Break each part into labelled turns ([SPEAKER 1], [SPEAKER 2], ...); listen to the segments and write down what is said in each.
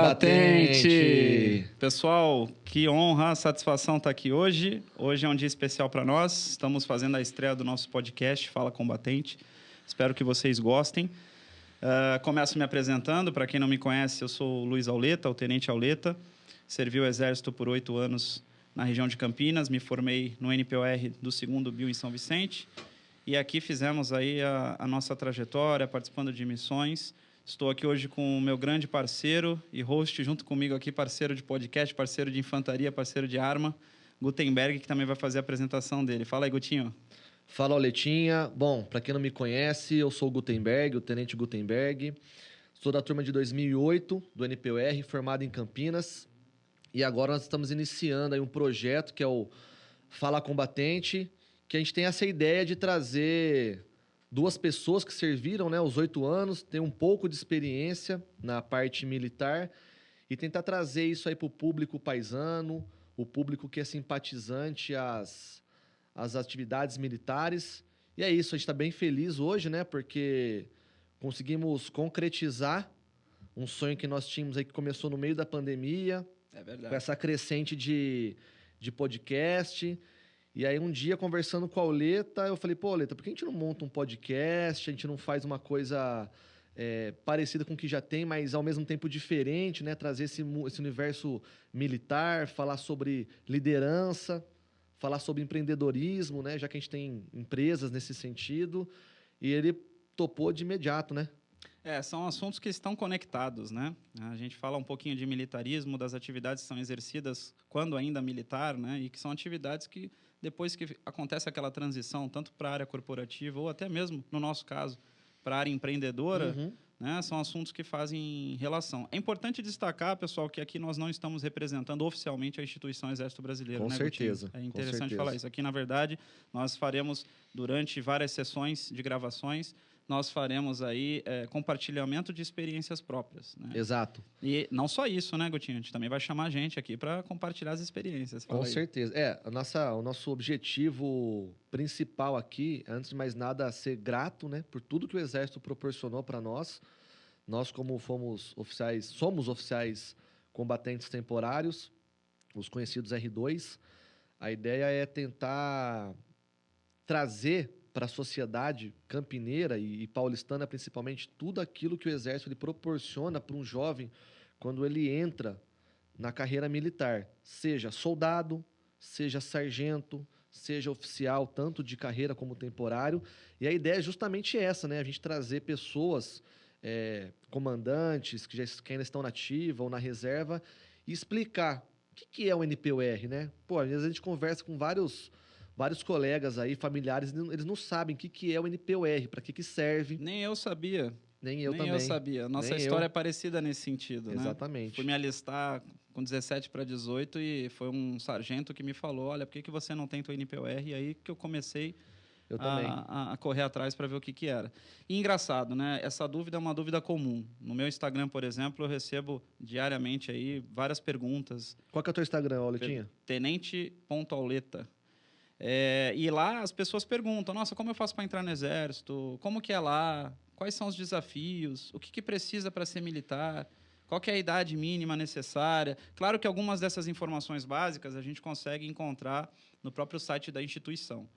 [SPEAKER 1] Combatente! Pessoal, que honra, satisfação estar aqui hoje. Hoje é um dia especial para nós. Estamos fazendo a estreia do nosso podcast Fala Combatente. Espero que vocês gostem. Começo me apresentando. Para quem não me conhece, eu sou o Luiz Auleta, o Tenente Auleta. Servi o Exército por 8 anos na região de Campinas. Me formei no NPOR do 2º BIL em São Vicente. E aqui fizemos aí a nossa trajetória, participando de missões. Estou aqui hoje com o meu grande parceiro e host, junto comigo aqui, parceiro de podcast, parceiro de infantaria, parceiro de arma, Gutenberg, que também vai fazer a apresentação dele. Fala aí, Gutinho.
[SPEAKER 2] Fala, Auletinha. Bom, para quem não me conhece, eu sou o Gutenberg, o Tenente Gutenberg. Sou da turma de 2008, do NPOR, formado em Campinas. E agora nós estamos iniciando aí um projeto que é o Fala Combatente, que a gente tem essa ideia de trazer 2 pessoas que serviram, né, os 8 anos, têm um pouco de experiência na parte militar e tentar trazer isso aí para o público paisano, o público que é simpatizante às atividades militares. E é isso, a gente está bem feliz hoje, né, porque conseguimos concretizar um sonho que nós tínhamos aí que começou no meio da pandemia, com essa crescente de podcast. E aí, um dia, conversando com a Auleta, eu falei, pô, Auleta, por que a gente não monta um podcast? A gente não faz uma coisa parecida com o que já tem, mas ao mesmo tempo diferente, né? Trazer esse universo militar, falar sobre liderança, falar sobre empreendedorismo, né? Já que a gente tem empresas nesse sentido. E ele topou de imediato, né?
[SPEAKER 1] São assuntos que estão conectados, né? A gente fala um pouquinho de militarismo, das atividades que são exercidas quando ainda militar, né? E que são atividades que, depois que acontece aquela transição, tanto para a área corporativa ou até mesmo, no nosso caso, para a área empreendedora, né? São assuntos que fazem relação. É importante destacar, pessoal, que aqui nós não estamos representando oficialmente a instituição Exército Brasileiro.
[SPEAKER 2] Com
[SPEAKER 1] né,
[SPEAKER 2] certeza.
[SPEAKER 1] Gutinho? É interessante falar isso. Aqui, na verdade, nós faremos, durante várias sessões de gravações, nós faremos aí compartilhamento de experiências próprias. Né?
[SPEAKER 2] Exato.
[SPEAKER 1] E não só isso, né, Gutinho? A gente também vai chamar a gente aqui para compartilhar as experiências.
[SPEAKER 2] Com certeza. O nosso objetivo principal aqui, antes de mais nada, é ser grato, né, por tudo que o Exército proporcionou para nós. Nós, como somos oficiais combatentes temporários, os conhecidos R2. A ideia é tentar trazer para a sociedade campineira e paulistana, principalmente, tudo aquilo que o Exército ele proporciona para um jovem quando ele entra na carreira militar. Seja soldado, seja sargento, seja oficial, tanto de carreira como temporário. E a ideia é justamente essa, né? A gente trazer pessoas, comandantes, que ainda estão na ativa ou na reserva, e explicar o que é o NPOR, né? Pô, às vezes a gente conversa com vários colegas aí, familiares, eles não sabem o que é o NPOR, para que serve.
[SPEAKER 1] Nem eu sabia.
[SPEAKER 2] Nem eu também.
[SPEAKER 1] Nem eu sabia. Nossa história é parecida nesse sentido,
[SPEAKER 2] Exatamente.
[SPEAKER 1] Né? Fui me alistar com 17 para 18 e foi um sargento que me falou, olha, por que você não tenta o NPOR? E aí que eu comecei a correr atrás para ver o que era. E engraçado, né? Essa dúvida é uma dúvida comum. No meu Instagram, por exemplo, eu recebo diariamente aí várias perguntas.
[SPEAKER 2] Qual que é o teu Instagram, Auletinha?
[SPEAKER 1] Tenente.auleta. E lá as pessoas perguntam, nossa, como eu faço para entrar no Exército? Como que é lá? Quais são os desafios? O que precisa para ser militar? Qual que é a idade mínima necessária? Claro que algumas dessas informações básicas a gente consegue encontrar no próprio site da instituição.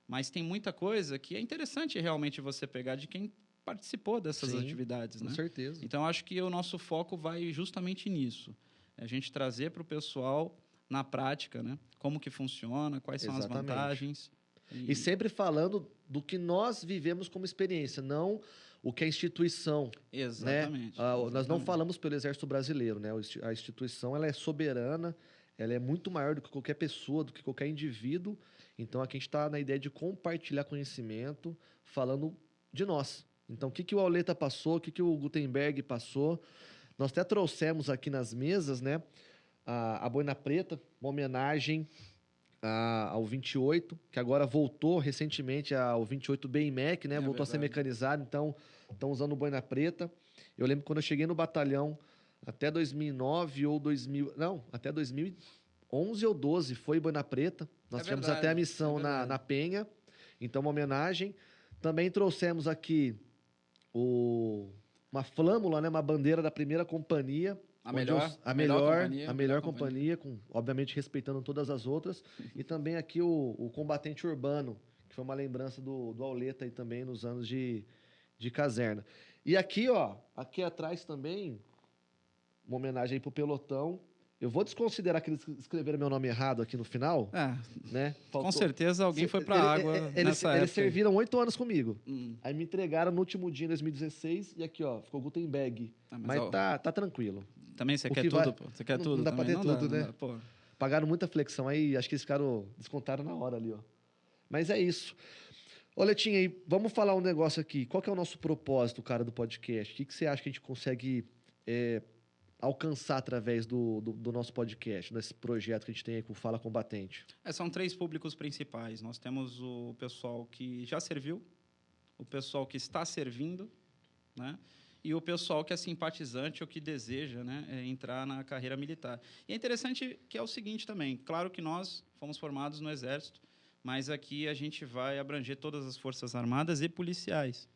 [SPEAKER 1] Mas tem muita coisa que é interessante realmente você pegar de quem participou dessas atividades.
[SPEAKER 2] Com certeza.
[SPEAKER 1] Então, acho que o nosso foco vai justamente nisso. É a gente trazer para o pessoal, na prática, né? Como que funciona, quais são as vantagens.
[SPEAKER 2] E sempre falando do que nós vivemos como experiência, não o que a instituição...
[SPEAKER 1] Exatamente.
[SPEAKER 2] Né? Nós não falamos pelo Exército Brasileiro, né? A instituição ela é soberana, ela é muito maior do que qualquer pessoa, do que qualquer indivíduo. Então, aqui a gente está na ideia de compartilhar conhecimento, falando de nós. Então, o que o Auleta passou, o que o Gutenberg passou. Nós até trouxemos aqui nas mesas, né, a Boina Preta, uma homenagem ao 28, que agora voltou recentemente ao 28 BMEC, né? Voltou a ser mecanizado, então estão usando Boina Preta. Eu lembro quando eu cheguei no batalhão, até 2009 ou 2000... Não, até 2011 ou 12 foi Boina Preta. Nós tivemos até a missão na Penha. Então, uma homenagem. Também trouxemos aqui uma flâmula, né? Uma bandeira da primeira companhia,
[SPEAKER 3] A melhor
[SPEAKER 2] companhia, obviamente respeitando todas as outras. E também aqui o Combatente Urbano, que foi uma lembrança do Auleta aí também nos anos de caserna. E aqui, ó, aqui atrás também, uma homenagem aí pro pelotão. Eu vou desconsiderar que eles escreveram meu nome errado aqui no final, né?
[SPEAKER 1] Com certeza alguém foi pra água nessa época.
[SPEAKER 2] Eles serviram 8 anos comigo. Aí me entregaram no último dia, em 2016, e aqui, ó, ficou Gutenberg. Mas tá tranquilo.
[SPEAKER 1] Também você quer tudo, pô? Você quer tudo?
[SPEAKER 2] Não dá pra ter tudo, né?
[SPEAKER 1] Pô.
[SPEAKER 2] Pagaram muita flexão, aí acho que eles ficaram, descontaram na hora ali, ó. Mas é isso. Ô, Letinha, aí, vamos falar um negócio aqui. Qual que é o nosso propósito, cara, do podcast? O que você acha que a gente consegue alcançar através do nosso podcast, nesse projeto que a gente tem aí com o Fala Combatente?
[SPEAKER 1] São 3 públicos principais. Nós temos o pessoal que já serviu, o pessoal que está servindo, né? E o pessoal que é simpatizante ou que deseja, né, entrar na carreira militar. E é interessante que é o seguinte também. Claro que nós fomos formados no Exército, mas aqui a gente vai abranger todas as Forças Armadas e policiais,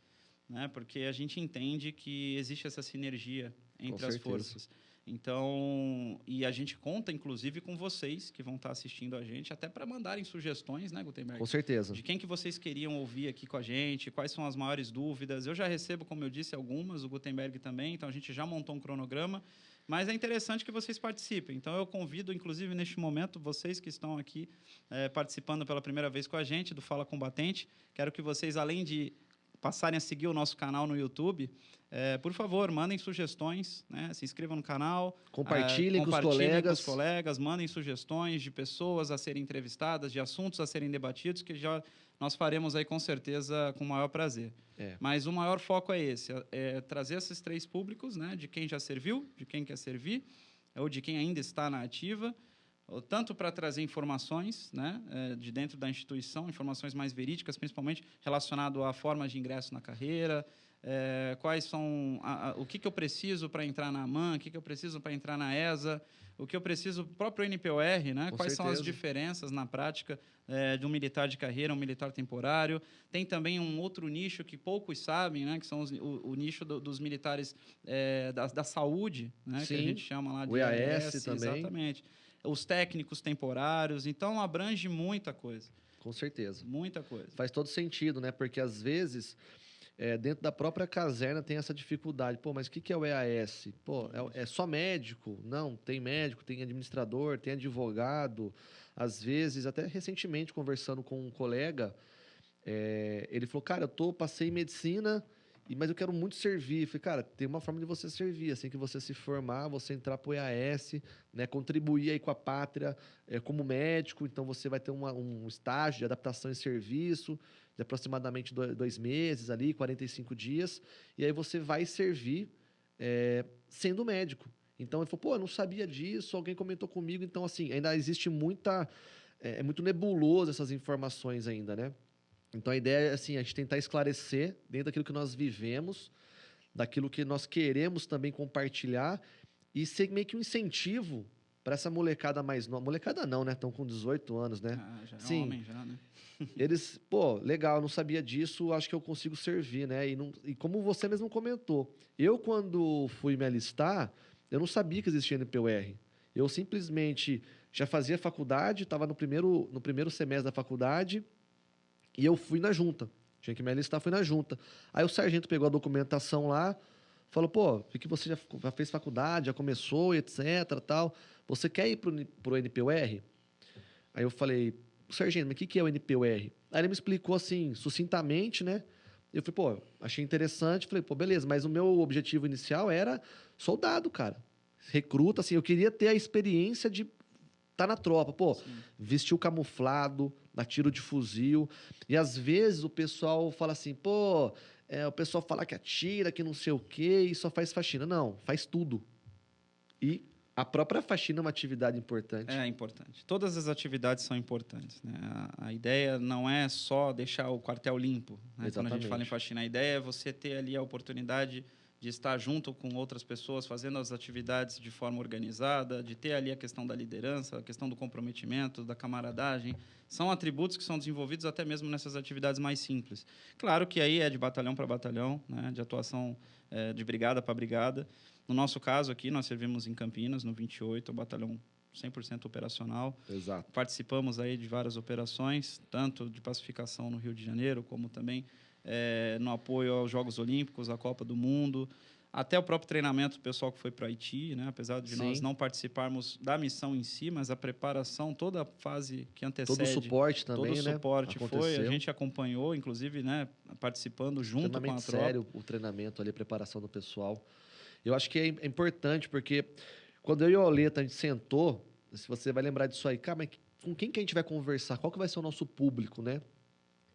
[SPEAKER 1] né? Porque a gente entende que existe essa sinergia entre as forças. Então, e a gente conta, inclusive, com vocês que vão estar assistindo a gente, até para mandarem sugestões, né, Gutenberg?
[SPEAKER 2] Com certeza.
[SPEAKER 1] De quem que vocês queriam ouvir aqui com a gente, quais são as maiores dúvidas. Eu já recebo, como eu disse, algumas, o Gutenberg também, então a gente já montou um cronograma, mas é interessante que vocês participem. Então, eu convido, inclusive, neste momento, vocês que estão aqui participando pela primeira vez com a gente do Fala Combatente, quero que vocês, além de passarem a seguir o nosso canal no YouTube, por favor, mandem sugestões, né? Se inscrevam no canal.
[SPEAKER 2] Compartilhem com os
[SPEAKER 1] colegas, mandem sugestões de pessoas a serem entrevistadas, de assuntos a serem debatidos, que já nós faremos aí com certeza com o maior prazer. Mas o maior foco é esse, trazer esses 3 públicos, né? De quem já serviu, de quem quer servir, ou de quem ainda está na ativa, tanto para trazer informações, né, de dentro da instituição, informações mais verídicas, principalmente relacionado a formas de ingresso na carreira, quais são o que eu preciso para entrar na AMAN, o que eu preciso para entrar na ESA, o que eu preciso, o próprio NPOR, né, quais são as diferenças na prática de um militar de carreira, um militar temporário. Tem também um outro nicho que poucos sabem, né, que são o nicho dos militares da saúde, né, que a gente chama lá de
[SPEAKER 2] o EAS também.
[SPEAKER 1] Exatamente. Os técnicos temporários, então abrange muita coisa.
[SPEAKER 2] Com certeza.
[SPEAKER 1] Muita coisa.
[SPEAKER 2] Faz todo sentido, né? Porque às vezes, dentro da própria caserna tem essa dificuldade. Pô, mas o que é o EAS? Pô, é só médico? Não, tem médico, tem administrador, tem advogado. Às vezes, até recentemente, conversando com um colega, ele falou, cara, passei em medicina, mas eu quero muito servir. Eu falei, cara, tem uma forma de você servir. Assim que você se formar, você entrar para o EAS, né, contribuir aí com a pátria como médico. Então, você vai ter um estágio de adaptação em serviço de aproximadamente 2 meses, ali, 45 dias. E aí você vai servir sendo médico. Então, ele falou, pô, eu não sabia disso, alguém comentou comigo. Então, assim, ainda existe muita... É muito nebuloso essas informações ainda, né? Então, a ideia é assim, a gente tentar esclarecer dentro daquilo que nós vivemos, daquilo que nós queremos também compartilhar e ser meio que um incentivo para essa molecada mais nova. Molecada não, né? Estão com 18 anos, né?
[SPEAKER 1] Já é homem, já, né?
[SPEAKER 2] Eles, pô, legal, não sabia disso, acho que eu consigo servir, né? E como você mesmo comentou, eu quando fui me alistar, eu não sabia que existia NPOR. Eu simplesmente já fazia faculdade, estava no primeiro semestre da faculdade, e eu fui na junta. Tinha que me alistar, fui na junta. Aí o sargento pegou a documentação lá, falou, pô, que você já fez faculdade, já começou, etc, tal. Você quer ir pro NPOR? Aí eu falei, sargento, mas o que é o NPOR? Aí ele me explicou assim, sucintamente, né? Eu falei, pô, achei interessante. Falei, pô, beleza, mas o meu objetivo inicial era soldado, cara. Recruta, assim, eu queria ter a experiência de tá na tropa, pô, vestiu camuflado, dá tiro de fuzil. E às vezes o pessoal fala assim, pô, o pessoal fala que atira, que não sei o quê, e só faz faxina. Não, faz tudo. E a própria faxina é uma atividade importante.
[SPEAKER 1] É importante. Todas as atividades são importantes, né? A ideia não é só deixar o quartel limpo, né? Quando a gente fala em faxina, a ideia é você ter ali a oportunidade de estar junto com outras pessoas, fazendo as atividades de forma organizada, de ter ali a questão da liderança, a questão do comprometimento, da camaradagem. São atributos que são desenvolvidos até mesmo nessas atividades mais simples. Claro que aí é de batalhão para batalhão, né? De atuação de brigada para brigada. No nosso caso aqui, nós servimos em Campinas, no 28, o batalhão 100% operacional.
[SPEAKER 2] Exato.
[SPEAKER 1] Participamos aí de várias operações, tanto de pacificação no Rio de Janeiro, como também no apoio aos Jogos Olímpicos, à Copa do Mundo, até o próprio treinamento do pessoal que foi para Haiti, né? Apesar de nós não participarmos da missão em si, mas a preparação, toda a fase que antecede...
[SPEAKER 2] Todo o suporte também,
[SPEAKER 1] todo o suporte foi, a gente acompanhou, inclusive, né? Participando junto com a tropa.
[SPEAKER 2] Sério o treinamento ali, a preparação do pessoal. Eu acho que é importante, porque quando eu e o Auleta, a gente sentou, se você vai lembrar disso aí, cara, mas com quem que a gente vai conversar? Qual que vai ser o nosso público, né?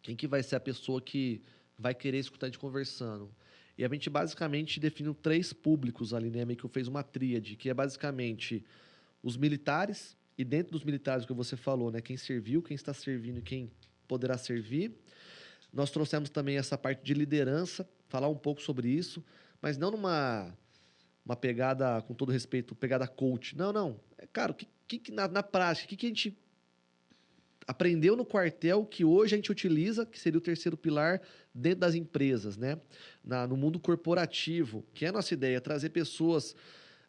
[SPEAKER 2] Quem que vai ser a pessoa que vai querer escutar a gente conversando? E a gente basicamente definiu 3 públicos ali, né? Meio que fez uma tríade, que é basicamente os militares, e dentro dos militares, o que você falou, né? Quem serviu, quem está servindo e quem poderá servir. Nós trouxemos também essa parte de liderança, falar um pouco sobre isso, mas não numa pegada, com todo respeito, pegada coach. Não. Cara, o que na prática, o que a gente aprendeu no quartel que hoje a gente utiliza, que seria o terceiro pilar, dentro das empresas, né? No mundo corporativo, que é a nossa ideia, trazer pessoas...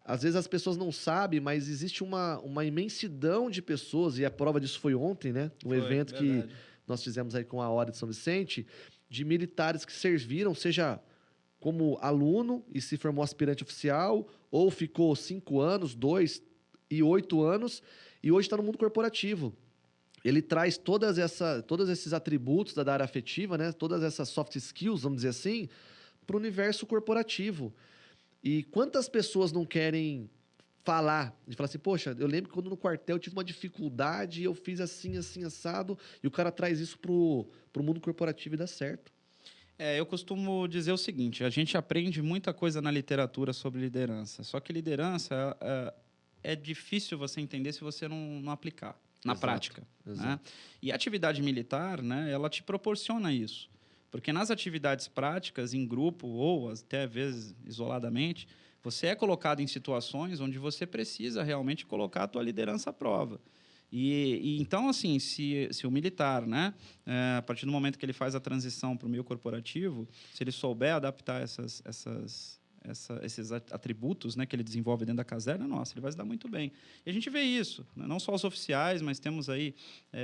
[SPEAKER 2] Às vezes as pessoas não sabem, mas existe uma imensidão de pessoas, e a prova disso foi ontem, né? Evento verdade. Que nós fizemos aí com a Hora de São Vicente, de militares que serviram, seja como aluno e se formou aspirante oficial, ou ficou 5 anos, 2 e 8 anos, e hoje está no mundo corporativo. Ele traz todos esses atributos da área afetiva, né? Todas essas soft skills, vamos dizer assim, para o universo corporativo. E quantas pessoas não querem falar, de falar assim, poxa, eu lembro que quando no quartel eu tive uma dificuldade e eu fiz assim, assim, assado, e o cara traz isso pro mundo corporativo e dá certo.
[SPEAKER 1] Eu costumo dizer o seguinte, a gente aprende muita coisa na literatura sobre liderança, só que liderança é difícil você entender se você não aplicar na prática. Né? E a atividade militar, né, ela te proporciona isso. Porque nas atividades práticas, em grupo ou até às vezes isoladamente, você é colocado em situações onde você precisa realmente colocar a tua liderança à prova. E então, assim, se o militar, né, a partir do momento que ele faz a transição para o meio corporativo, se ele souber adaptar esses atributos, né, que ele desenvolve dentro da caserna, nossa, ele vai se dar muito bem. E a gente vê isso, né? Não só os oficiais, mas temos aí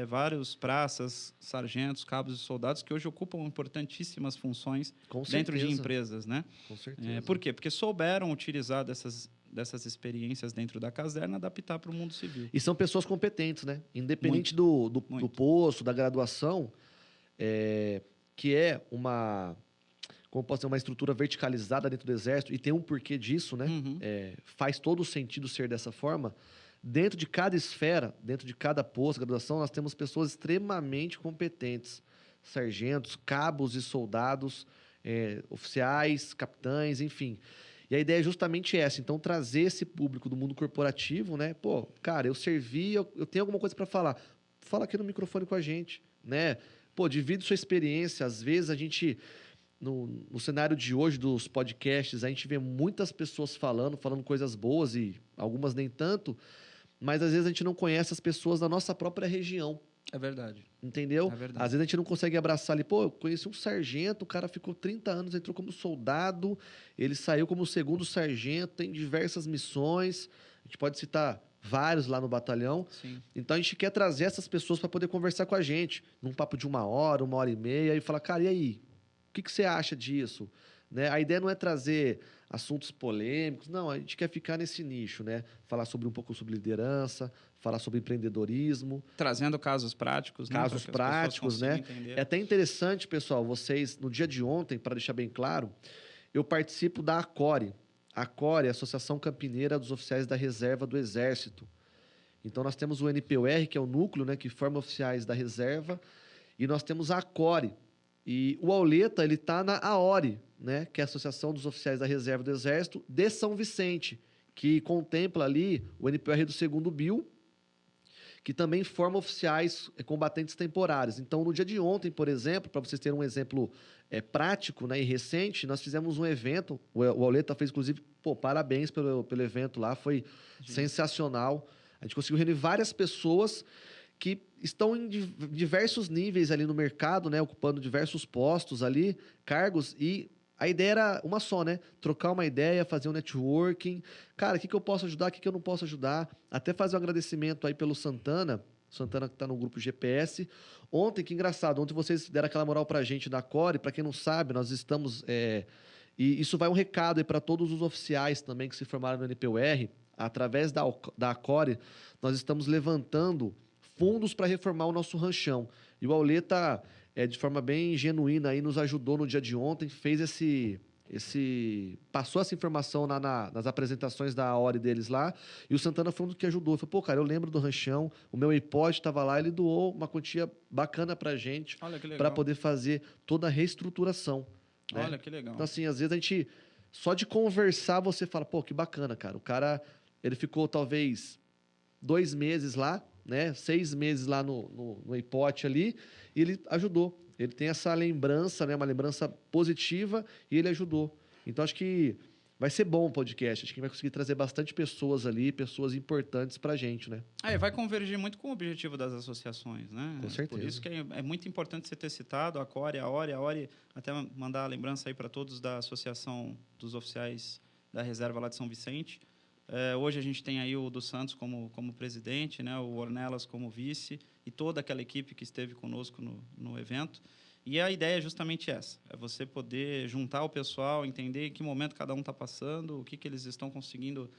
[SPEAKER 1] vários praças, sargentos, cabos e soldados que hoje ocupam importantíssimas funções dentro de empresas. Né?
[SPEAKER 2] Com certeza.
[SPEAKER 1] Por quê? Porque souberam utilizar dessas experiências dentro da caserna, adaptar para o mundo civil.
[SPEAKER 2] E são pessoas competentes, né? Independente do posto, da graduação, que é como pode ser uma estrutura verticalizada dentro do Exército, e tem um porquê disso, né?
[SPEAKER 1] Uhum.
[SPEAKER 2] Faz todo o sentido ser dessa forma. Dentro de cada esfera, dentro de cada posto, graduação, nós temos pessoas extremamente competentes. Sargentos, cabos e soldados, oficiais, capitães, enfim. E a ideia é justamente essa. Então, trazer esse público do mundo corporativo, né? Pô, cara, eu servi, eu tenho alguma coisa para falar. Fala aqui no microfone com a gente, né? Pô, divide sua experiência. Às vezes, a gente... No cenário de hoje dos podcasts, a gente vê muitas pessoas falando coisas boas e algumas nem tanto, mas às vezes a gente não conhece as pessoas da nossa própria região.
[SPEAKER 1] É verdade.
[SPEAKER 2] Entendeu?
[SPEAKER 1] É verdade.
[SPEAKER 2] Às vezes a gente não consegue abraçar ali. Pô, eu conheci um sargento, o cara ficou 30 anos, entrou como soldado, ele saiu como segundo sargento, tem diversas missões, a gente pode citar vários lá no batalhão.
[SPEAKER 1] Sim.
[SPEAKER 2] Então a gente quer trazer essas pessoas para poder conversar com a gente, num papo de 1 hora, 1 hora e meia, e falar, cara, e aí? O que você acha disso? Né? A ideia não é trazer assuntos polêmicos, não, a gente quer ficar nesse nicho, né? Falar um pouco sobre liderança, falar sobre empreendedorismo.
[SPEAKER 1] Trazendo casos práticos.
[SPEAKER 2] Casos práticos, né?
[SPEAKER 1] Entender.
[SPEAKER 2] É até interessante, pessoal, vocês, no dia de ontem, para deixar bem claro, eu participo da ACORE. A ACORE é a Associação Campineira dos Oficiais da Reserva do Exército. Então, nós temos o NPUR, que é o núcleo, né, que forma oficiais da reserva, e nós temos a ACORE. E o Auleta, ele está na AORE, né, que é a Associação dos Oficiais da Reserva do Exército de São Vicente, que contempla ali o NPR do 2º BIL, que também forma oficiais combatentes temporários. Então, no dia de ontem, por exemplo, para vocês terem um exemplo prático, né, e recente, nós fizemos um evento, o Auleta fez, inclusive, parabéns pelo evento lá, foi sensacional. A gente conseguiu reunir várias pessoas que estão em diversos níveis ali no mercado, né, ocupando diversos postos ali, cargos, e a ideia era uma só, né? Trocar uma ideia, fazer um networking. Cara, o que eu posso ajudar, o que eu não posso ajudar. Até fazer um agradecimento aí pelo Santana. Santana que tá no grupo GPS. Ontem, que engraçado, ontem vocês deram aquela moral pra gente da Core. Pra quem não sabe, nós estamos... E isso vai um recado aí para todos os oficiais também que se formaram no NPUR. Através da Core, nós estamos levantando fundos para reformar o nosso ranchão. E o Auleta, de forma bem genuína, aí, nos ajudou no dia de ontem, fez passou essa informação nas apresentações da Ore deles lá, e o Santana foi um do que ajudou. Ele falou, pô, cara, eu lembro do ranchão, o meu iPod estava lá, ele doou uma quantia bacana pra gente, para poder fazer toda a reestruturação. Né?
[SPEAKER 1] Olha, que legal.
[SPEAKER 2] Então, assim, às vezes a gente, só de conversar, você fala, pô, que bacana, cara. O cara, ele ficou talvez 2 meses lá, né? 6 meses lá no iPod ali, e ele ajudou. Ele tem essa lembrança, né? Uma lembrança positiva, e ele ajudou. Então, acho que vai ser bom o podcast. Acho que vai conseguir trazer bastante pessoas ali, pessoas importantes pra gente, né?
[SPEAKER 1] Vai convergir muito com o objetivo das associações, né?
[SPEAKER 2] Com certeza.
[SPEAKER 1] Por isso que é muito importante você ter citado a Core, a Ore, até mandar a lembrança aí para todos da Associação dos Oficiais da Reserva lá de São Vicente. Hoje a gente tem aí o dos Santos como presidente, né? O Ornelas como vice e toda aquela equipe que esteve conosco no evento. E a ideia é justamente essa, é você poder juntar o pessoal, entender em que momento cada um está passando, o que eles estão conseguindo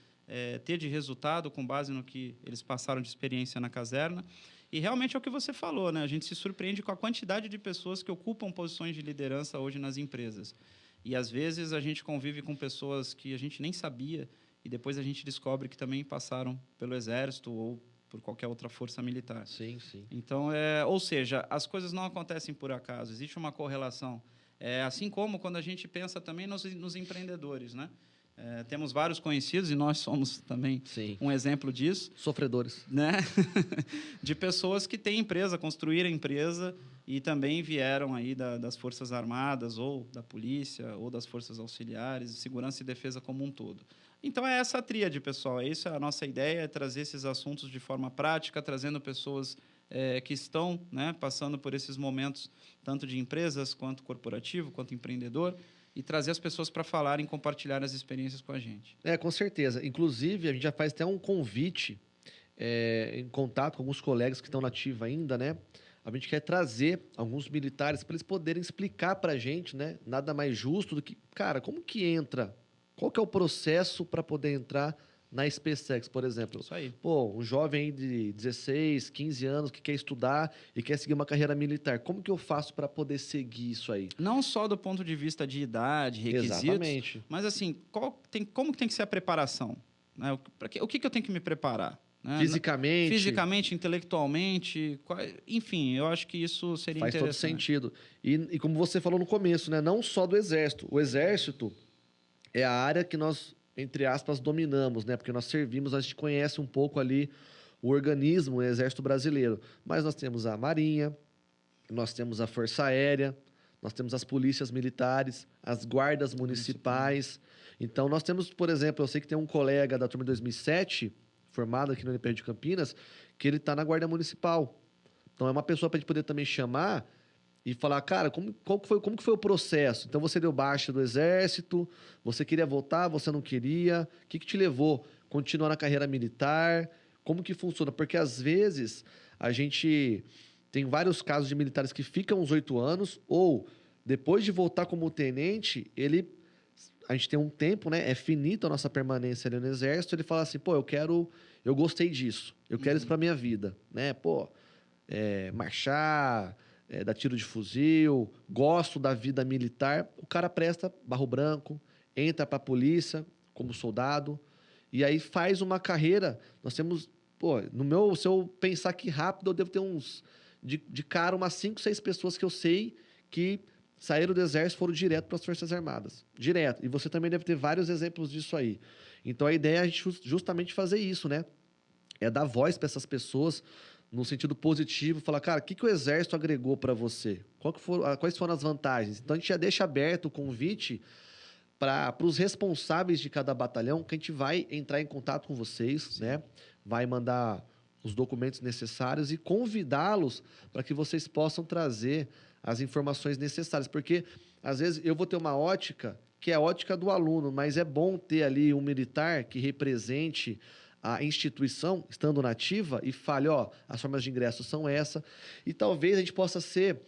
[SPEAKER 1] ter de resultado com base no que eles passaram de experiência na caserna. E realmente é o que você falou, né? A gente se surpreende com a quantidade de pessoas que ocupam posições de liderança hoje nas empresas. E, às vezes, a gente convive com pessoas que a gente nem sabia e depois a gente descobre que também passaram pelo Exército ou por qualquer outra força militar.
[SPEAKER 2] Sim, sim.
[SPEAKER 1] Então, ou seja, as coisas não acontecem por acaso, existe uma correlação. Assim como quando a gente pensa também nos empreendedores, né? Temos vários conhecidos, e nós somos também um exemplo disso.
[SPEAKER 2] Sofredores.
[SPEAKER 1] Né? De pessoas que têm empresa, construíram empresa e também vieram aí das Forças Armadas, ou da polícia, ou das Forças Auxiliares, segurança e defesa como um todo. Então, é essa a tríade, pessoal. Isso é a nossa ideia, é trazer esses assuntos de forma prática, trazendo pessoas que estão, né, passando por esses momentos, tanto de empresas, quanto corporativo, quanto empreendedor, e trazer as pessoas para falarem e compartilhar as experiências com a gente.
[SPEAKER 2] Com certeza. Inclusive, a gente já faz até um convite em contato com alguns colegas que estão na ativa ainda, né? A gente quer trazer alguns militares para eles poderem explicar para a gente, né? Nada mais justo do que, cara, como que entra? Qual que é o processo para poder entrar na SpaceX, por exemplo?
[SPEAKER 1] Isso aí.
[SPEAKER 2] Pô, um jovem aí de 16, 15 anos que quer estudar e quer seguir uma carreira militar. Como que eu faço para poder seguir isso aí?
[SPEAKER 1] Não só do ponto de vista de idade, requisitos,
[SPEAKER 2] exatamente,
[SPEAKER 1] mas assim, como que tem que ser a preparação? Né? O que eu tenho que me preparar? Né?
[SPEAKER 2] Fisicamente,
[SPEAKER 1] intelectualmente, enfim, eu acho que isso seria
[SPEAKER 2] faz todo
[SPEAKER 1] interessante.
[SPEAKER 2] sentido. E como você falou no começo, né? Não só do Exército. O Exército é a área que nós, entre aspas, dominamos, né? Porque nós servimos, a gente conhece um pouco ali o organismo, o Exército Brasileiro. Mas nós temos a Marinha, nós temos a Força Aérea, nós temos as polícias militares, as guardas municipais. Então, nós temos, por exemplo, eu sei que tem um colega da turma de 2007, formado aqui no NPR de Campinas, que ele está na Guarda Municipal. Então, é uma pessoa para a gente poder também chamar e falar, cara, como que foi o processo? Então, você deu baixa do Exército, você queria voltar, você não queria, o que te levou? Continuar na carreira militar? Como que funciona? Porque, às vezes, a gente tem vários casos de militares que ficam uns 8 anos, ou, depois de voltar como tenente, a gente tem um tempo, né? É finito a nossa permanência ali no Exército, ele fala assim, pô, eu gostei disso, eu quero isso pra minha vida, né? Pô, marchar, dar tiro de fuzil, gosto da vida militar, o cara presta barro branco, entra pra polícia como soldado, e aí faz uma carreira. Nós temos, pô, se eu pensar aqui rápido, eu devo ter de cara, umas 5, 6 pessoas que eu sei que saíram do Exército e foram direto para as Forças Armadas. Direto. E você também deve ter vários exemplos disso aí. Então, a ideia é a gente justamente fazer isso, né? É dar voz para essas pessoas no sentido positivo, falar, cara, o que o Exército agregou para você? Quais foram as vantagens? Então, a gente já deixa aberto o convite para os responsáveis de cada batalhão, que a gente vai entrar em contato com vocês, né? Vai mandar os documentos necessários e convidá-los para que vocês possam trazer as informações necessárias. Porque, às vezes, eu vou ter uma ótica que é a ótica do aluno, mas é bom ter ali um militar que represente a instituição, estando nativa, e fale, ó, as formas de ingresso são essa. E talvez a gente possa ser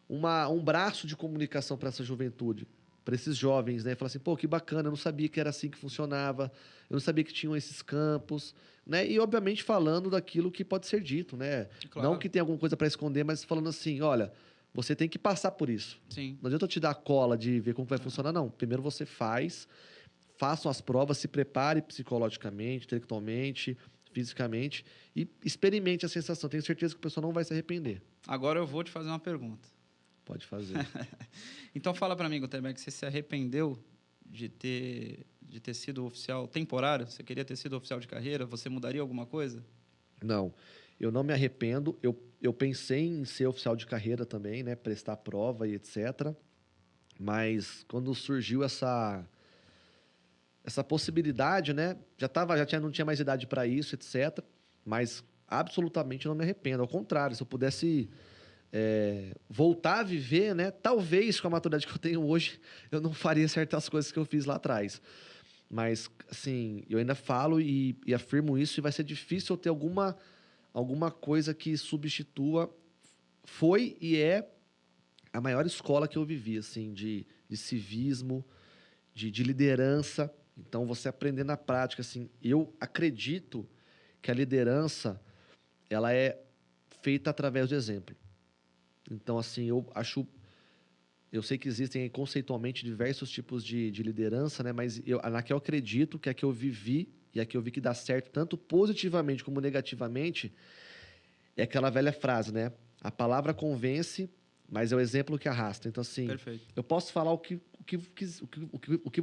[SPEAKER 2] um braço de comunicação para essa juventude, para esses jovens, né? Falar assim, pô, que bacana, eu não sabia que era assim que funcionava, eu não sabia que tinham esses campos, né? E, obviamente, falando daquilo que pode ser dito, né?
[SPEAKER 1] Claro.
[SPEAKER 2] Não que tenha alguma coisa para esconder, mas falando assim, olha, você tem que passar por isso.
[SPEAKER 1] Sim.
[SPEAKER 2] Não adianta eu te dar a cola de ver como vai funcionar, não. Primeiro você façam as provas, se prepare psicologicamente, intelectualmente, fisicamente e experimente a sensação. Tenho certeza que o pessoal não vai se arrepender.
[SPEAKER 1] Agora eu vou te fazer uma pergunta.
[SPEAKER 2] Pode fazer.
[SPEAKER 1] Então fala para mim, Gutenberg, você se arrependeu de ter sido oficial temporário? Você queria ter sido oficial de carreira? Você mudaria alguma coisa?
[SPEAKER 2] Não, eu não me arrependo. Eu pensei em ser oficial de carreira também, né? Prestar prova e etc. Mas quando surgiu essa possibilidade, né? Não tinha mais idade para isso, etc. Mas absolutamente não me arrependo. Ao contrário, se eu pudesse voltar a viver, né? Talvez com a maturidade que eu tenho hoje, eu não faria certas coisas que eu fiz lá atrás. Mas, assim, eu ainda falo e afirmo isso, e vai ser difícil eu ter alguma coisa que substitua. Foi e é a maior escola que eu vivi, assim, de civismo, de liderança. Então, você aprender na prática, assim, eu acredito que a liderança, ela é feita através do exemplo. Então, assim, eu sei que existem aí, conceitualmente diversos tipos de liderança, né? Mas na que eu acredito, que a que eu vivi e a que eu vi que dá certo, tanto positivamente como negativamente, é aquela velha frase, né? A palavra convence, mas é o exemplo que arrasta. Então, assim,
[SPEAKER 1] Perfeito.
[SPEAKER 2] eu posso falar o que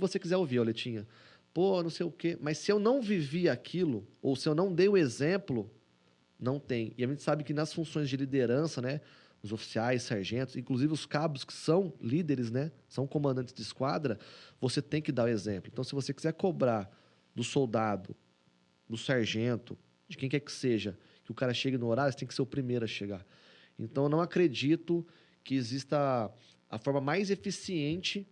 [SPEAKER 2] você quiser ouvir, Oletinha. Pô, não sei o quê. Mas se eu não vivi aquilo, ou se eu não dei o exemplo, não tem. E a gente sabe que nas funções de liderança, né? Os oficiais, sargentos, inclusive os cabos que são líderes, né? São comandantes de esquadra, você tem que dar o exemplo. Então, se você quiser cobrar do soldado, do sargento, de quem quer que seja, que o cara chegue no horário, você tem que ser o primeiro a chegar. Então, eu não acredito que exista a forma mais eficiente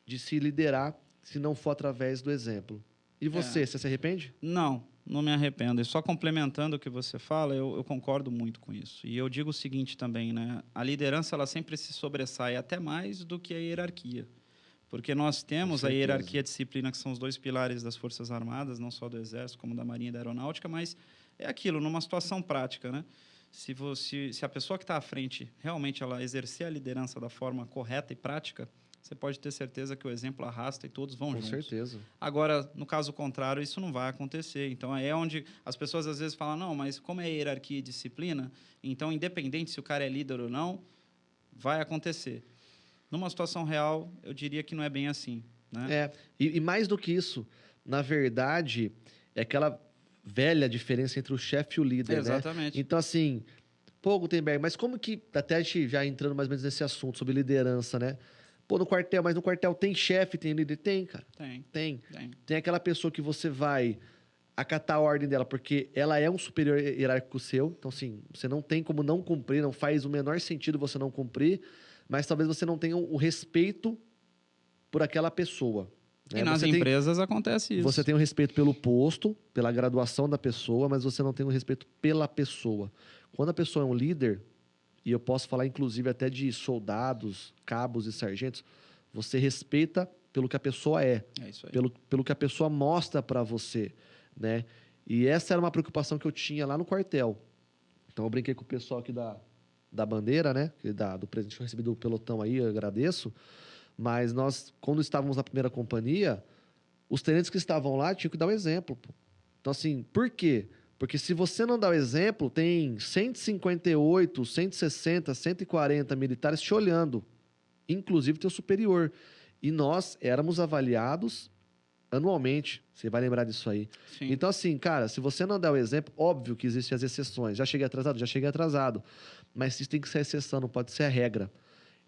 [SPEAKER 2] de se liderar se não for através do exemplo. E você se arrepende?
[SPEAKER 1] Não me arrependo. E só complementando o que você fala, eu concordo muito com isso. E eu digo o seguinte também, né? A liderança, ela sempre se sobressai até mais do que a hierarquia. Porque nós temos a hierarquia e a disciplina, que são os dois pilares das Forças Armadas, não só do Exército, como da Marinha e da Aeronáutica, mas é aquilo, numa situação prática, né? Se a pessoa que está à frente realmente ela exercer a liderança da forma correta e prática, você pode ter certeza que o exemplo arrasta e todos vão juntos.
[SPEAKER 2] Com certeza.
[SPEAKER 1] Agora, no caso contrário, isso não vai acontecer. Então, é onde as pessoas às vezes falam, não, mas como é hierarquia e disciplina, então, independente se o cara é líder ou não, vai acontecer. Numa situação real, eu diria que não é bem assim, né?
[SPEAKER 2] E mais do que isso, na verdade, é aquela velha diferença entre o chefe e o líder,
[SPEAKER 1] Exatamente.
[SPEAKER 2] né? Então, assim, pô, Gutenberg, mas como que, até a gente já entrando mais ou menos nesse assunto sobre liderança, né? Pô, no quartel tem chefe, tem líder? Tem, cara. Tem aquela pessoa que você vai acatar a ordem dela, porque ela é um superior hierárquico seu. Então, assim, você não tem como não cumprir, não faz o menor sentido você não cumprir, mas talvez você não tenha o respeito por aquela pessoa.
[SPEAKER 1] E nas empresas acontece isso.
[SPEAKER 2] Você tem o respeito pelo posto, pela graduação da pessoa, mas você não tem o respeito pela pessoa. Quando a pessoa é um líder, e eu posso falar inclusive até de soldados, cabos e sargentos, você respeita pelo que a pessoa é
[SPEAKER 1] isso aí.
[SPEAKER 2] pelo que a pessoa mostra para você, né? E essa era uma preocupação que eu tinha lá no quartel. Então eu brinquei com o pessoal aqui da bandeira, né? Do presente que eu recebi do pelotão aí, eu agradeço. Mas nós, quando estávamos na primeira companhia, os tenentes que estavam lá tinham que dar o exemplo. Pô. Então, assim, por quê? Porque se você não dá o exemplo, tem 158, 160, 140 militares te olhando, inclusive teu superior. E nós éramos avaliados anualmente. Você vai lembrar disso aí.
[SPEAKER 1] Sim.
[SPEAKER 2] Então, assim, cara, se você não dá o exemplo, óbvio que existem as exceções. Já cheguei atrasado? Já cheguei atrasado. Mas isso tem que ser a exceção, não pode ser a regra.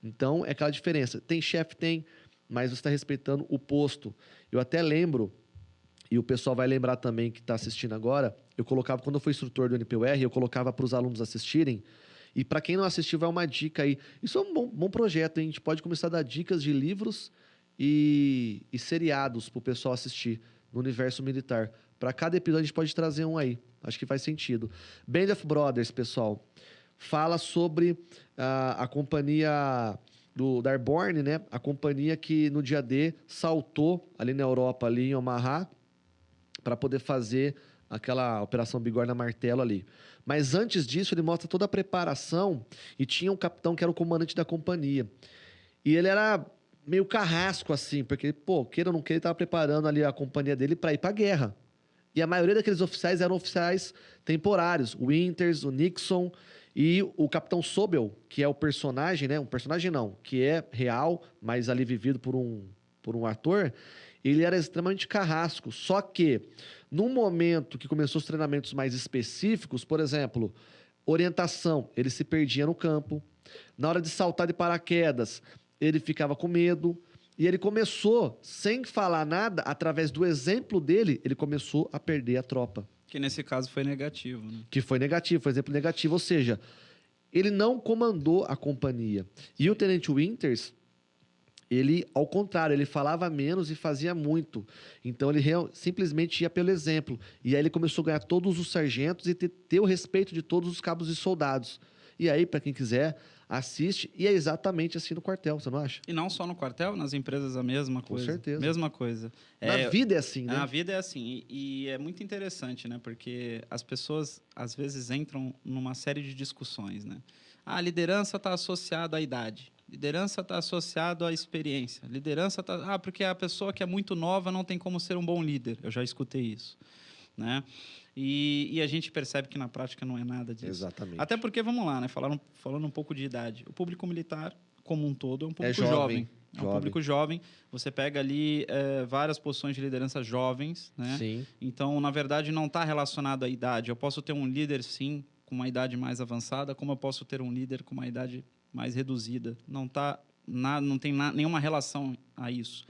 [SPEAKER 2] Então, é aquela diferença. Tem chefe? Tem, mas você está respeitando o posto. Eu até lembro, e o pessoal vai lembrar também que está assistindo agora, eu colocava, quando eu fui instrutor do NPUR, eu colocava para os alunos assistirem, E para quem não assistiu, vai uma dica aí. Isso é um bom projeto, hein? A gente pode começar a dar dicas de livros e seriados pro pessoal assistir no universo militar. Para cada episódio a gente pode trazer um aí. Acho que faz sentido. Band of Brothers, pessoal, fala sobre a companhia da Airborne, né? A companhia que no dia D saltou ali na Europa, ali em Omaha, para poder fazer aquela operação bigorna martelo ali. Mas antes disso, ele mostra toda a preparação e tinha um capitão que era o comandante da companhia. E ele era meio carrasco, assim, porque, pô, queira ou não queira, ele estava preparando ali a companhia dele para ir para a guerra. E a maioria daqueles oficiais eram oficiais temporários. O Winters, o Nixon e o Capitão Sobel, que é o personagem, né? Um personagem não, que é real, mas ali vivido por um ator. Ele era extremamente carrasco. Só que, no momento que começou os treinamentos mais específicos, por exemplo, orientação, ele se perdia no campo. Na hora de saltar de paraquedas, ele ficava com medo. E ele começou, sem falar nada, através do exemplo dele, ele começou a perder a tropa.
[SPEAKER 1] Que nesse caso foi negativo, né?
[SPEAKER 2] Que foi negativo, foi exemplo negativo. Ou seja, ele não comandou a companhia. E o Tenente Winters, ele, ao contrário, ele falava menos e fazia muito. Então, ele simplesmente ia pelo exemplo. E aí ele começou a ganhar todos os sargentos e ter o respeito de todos os cabos e soldados. E aí, para quem quiser, assiste. E é exatamente assim no quartel, você não acha?
[SPEAKER 1] E não só no quartel, nas empresas a mesma coisa.
[SPEAKER 2] Com certeza.
[SPEAKER 1] Mesma coisa.
[SPEAKER 2] Na vida é assim, né?
[SPEAKER 1] Na vida é assim. E é muito interessante, né? Porque as pessoas, às vezes, entram numa série de discussões, né? A liderança está associada à idade. Liderança está associado à experiência. Liderança está... Ah, porque a pessoa que é muito nova não tem como ser um bom líder. Eu já escutei isso, né? E a gente percebe que na prática não é nada disso.
[SPEAKER 2] Exatamente.
[SPEAKER 1] Até porque, vamos lá, né? Falando um pouco de idade. O público militar, como um todo, é um público jovem. É um público jovem. Você pega ali várias posições de liderança jovens, né?
[SPEAKER 2] Sim.
[SPEAKER 1] Então, na verdade, não está relacionado à idade. Eu posso ter um líder, sim, com uma idade mais avançada, como eu posso ter um líder com uma idade mais reduzida. Não tem nenhuma relação a isso.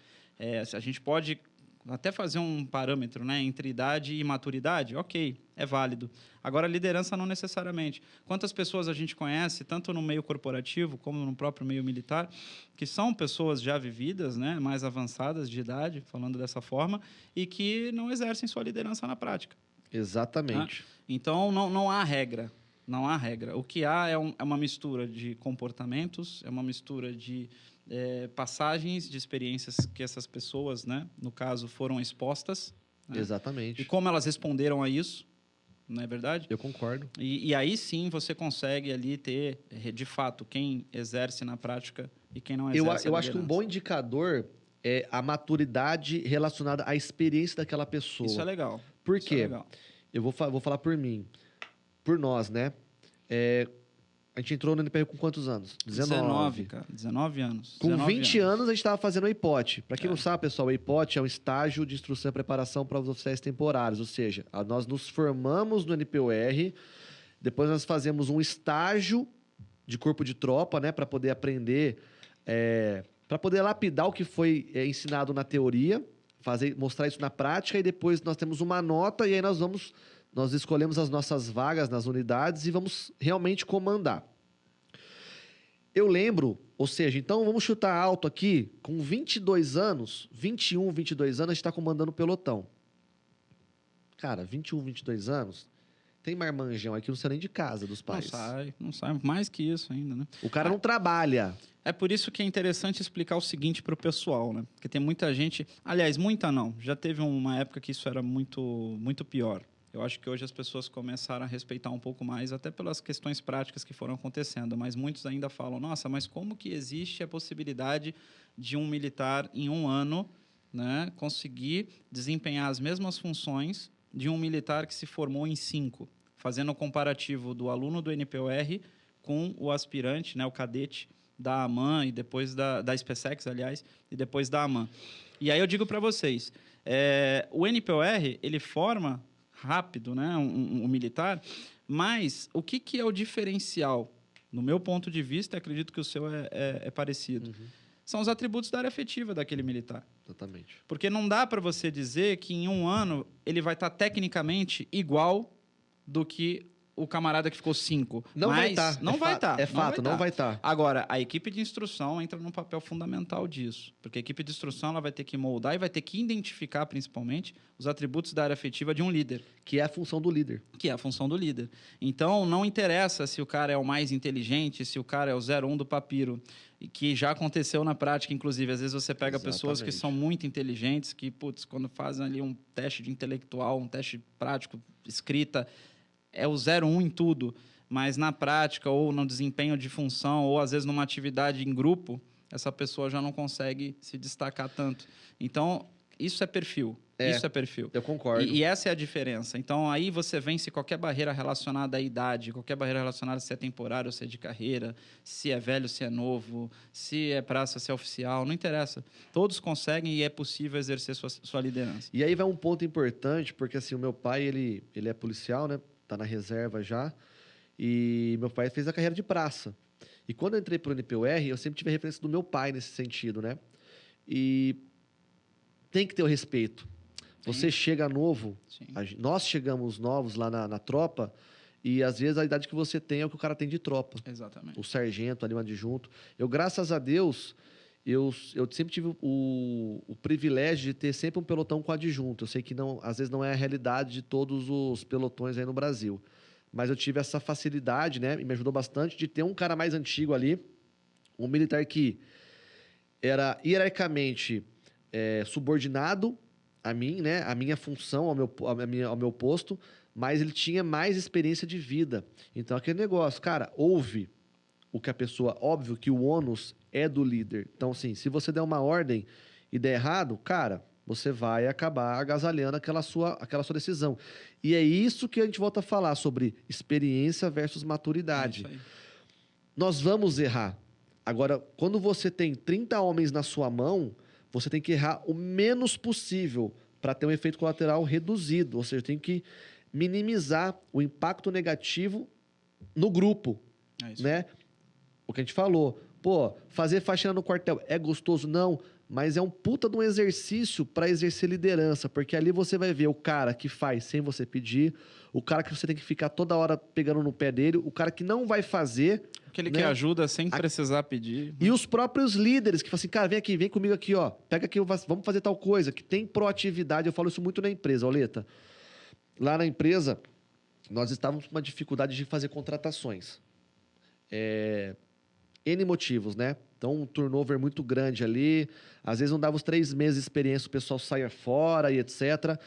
[SPEAKER 1] A gente pode até fazer um parâmetro, né, entre idade e maturidade, ok, é válido. Agora, liderança não necessariamente. Quantas pessoas a gente conhece, tanto no meio corporativo como no próprio meio militar, que são pessoas já vividas, né, mais avançadas de idade, falando dessa forma, e que não exercem sua liderança na prática.
[SPEAKER 2] Exatamente.
[SPEAKER 1] Então, não há regra. Não há regra. O que há é uma mistura de comportamentos, é uma mistura de passagens de experiências que essas pessoas, né, no caso, foram expostas. Né?
[SPEAKER 2] Exatamente.
[SPEAKER 1] E como elas responderam a isso, não é verdade?
[SPEAKER 2] Eu concordo.
[SPEAKER 1] E aí sim você consegue ali ter, de fato, quem exerce na prática e quem não exerce.
[SPEAKER 2] Eu acho que um bom indicador é a maturidade relacionada à experiência daquela pessoa.
[SPEAKER 1] Isso é legal.
[SPEAKER 2] Por quê? É legal. Eu vou falar por mim. Por nós, né? A gente entrou no NPR com quantos anos?
[SPEAKER 1] 19, cara. 19 anos.
[SPEAKER 2] Com
[SPEAKER 1] 19
[SPEAKER 2] 20 anos a gente estava fazendo o EIPOT. Para quem não sabe, pessoal, o EIPOT é um estágio de instrução e preparação para os oficiais temporários. Ou seja, nós nos formamos no NPOR, depois nós fazemos um estágio de corpo de tropa, né? Para poder aprender, para poder lapidar o que foi ensinado na teoria, mostrar isso na prática, e depois nós temos uma nota e aí nós escolhemos as nossas vagas nas unidades e vamos realmente comandar. Eu lembro, ou seja, então vamos chutar alto aqui, com 22 anos, 21, 22 anos, a gente está comandando o pelotão. Cara, 21, 22 anos, tem marmanjão aqui, não sai nem de casa dos pais.
[SPEAKER 1] Não sai mais que isso ainda, né?
[SPEAKER 2] O cara não trabalha.
[SPEAKER 1] É por isso que é interessante explicar o seguinte para o pessoal, né? Porque tem muita gente... Aliás, muita não. Já teve uma época que isso era muito, muito pior. Eu acho que hoje as pessoas começaram a respeitar um pouco mais, até pelas questões práticas que foram acontecendo, mas muitos ainda falam, nossa, mas como que existe a possibilidade de um militar, em um ano, né, conseguir desempenhar as mesmas funções de um militar que se formou em 5, fazendo o comparativo do aluno do NPOR com o aspirante, né, o cadete da AMAN e depois da SpaceX, aliás, e depois da AMAN. E aí eu digo para vocês, o NPOR, ele forma rápido, né, um militar, mas o que é o diferencial? No meu ponto de vista, acredito que o seu é parecido. Uhum. São os atributos da área efetiva daquele militar.
[SPEAKER 2] Exatamente.
[SPEAKER 1] Porque não dá para você dizer que em um ano ele vai estar tecnicamente igual do que o camarada que ficou 5.
[SPEAKER 2] Não vai estar.
[SPEAKER 1] Não vai estar.
[SPEAKER 2] É fato, não vai estar.
[SPEAKER 1] Agora, a equipe de instrução entra num papel fundamental disso. Porque a equipe de instrução ela vai ter que moldar e vai ter que identificar, principalmente, os atributos da área afetiva de um líder.
[SPEAKER 2] Que é a função do líder.
[SPEAKER 1] Que é a função do líder. Então, não interessa se o cara é o mais inteligente, se o cara é o 01 do papiro, que já aconteceu na prática, inclusive. Às vezes você pega pessoas que são muito inteligentes, que, putz, quando fazem ali um teste de intelectual, um teste prático, escrita, é o 01 em tudo. Mas na prática, ou no desempenho de função, ou às vezes numa atividade em grupo, essa pessoa já não consegue se destacar tanto. Então, isso é perfil. Isso é perfil.
[SPEAKER 2] Eu concordo.
[SPEAKER 1] E essa é a diferença. Então, aí você vence qualquer barreira relacionada à idade, qualquer barreira relacionada se é temporário ou se é de carreira, se é velho, se é novo, se é praça, se é oficial, não interessa. Todos conseguem e é possível exercer sua liderança.
[SPEAKER 2] E aí vai um ponto importante, porque assim, o meu pai, ele é policial, né? Tá na reserva já. E meu pai fez a carreira de praça. E quando eu entrei pro NPUR, eu sempre tive a referência do meu pai nesse sentido, né? E tem que ter o respeito. Você chega novo, nós chegamos novos lá na tropa, e às vezes a idade que você tem é o que o cara tem de tropa.
[SPEAKER 1] Exatamente.
[SPEAKER 2] O sargento ali, o adjunto. Eu, graças a Deus, eu sempre tive o privilégio de ter sempre um pelotão com adjunto. Eu sei que não, às vezes não é a realidade de todos os pelotões aí no Brasil. Mas eu tive essa facilidade, né? E me ajudou bastante de ter um cara mais antigo ali, um militar que era hierarquicamente subordinado a mim, né? A minha função, ao meu posto, mas ele tinha mais experiência de vida. Então, aquele negócio, cara, ouve o que a pessoa... Óbvio que o ônus é do líder. Então, assim, se você der uma ordem e der errado, cara, você vai acabar agasalhando aquela sua decisão. E é isso que a gente volta a falar sobre experiência versus maturidade.
[SPEAKER 1] É isso aí.
[SPEAKER 2] Nós vamos errar. Agora, quando você tem 30 homens na sua mão, você tem que errar o menos possível para ter um efeito colateral reduzido. Ou seja, tem que minimizar o impacto negativo no grupo.
[SPEAKER 1] É isso.
[SPEAKER 2] Né? O que a gente falou. Pô, fazer faxina no quartel é gostoso? Não. Mas é um puta de um exercício para exercer liderança. Porque ali você vai ver o cara que faz sem você pedir, o cara que você tem que ficar toda hora pegando no pé dele, o cara que não vai fazer...
[SPEAKER 1] Aquele que ajuda sem precisar pedir.
[SPEAKER 2] E os próprios líderes que falam assim, cara, vem aqui, vem comigo aqui, ó. Pega aqui, vamos fazer tal coisa, que tem proatividade. Eu falo isso muito na empresa, Oleta. Lá na empresa, nós estávamos com uma dificuldade de fazer contratações. N motivos, né? Então, um turnover muito grande ali. Às vezes não dava os 3 meses de experiência, o pessoal saia fora e etc.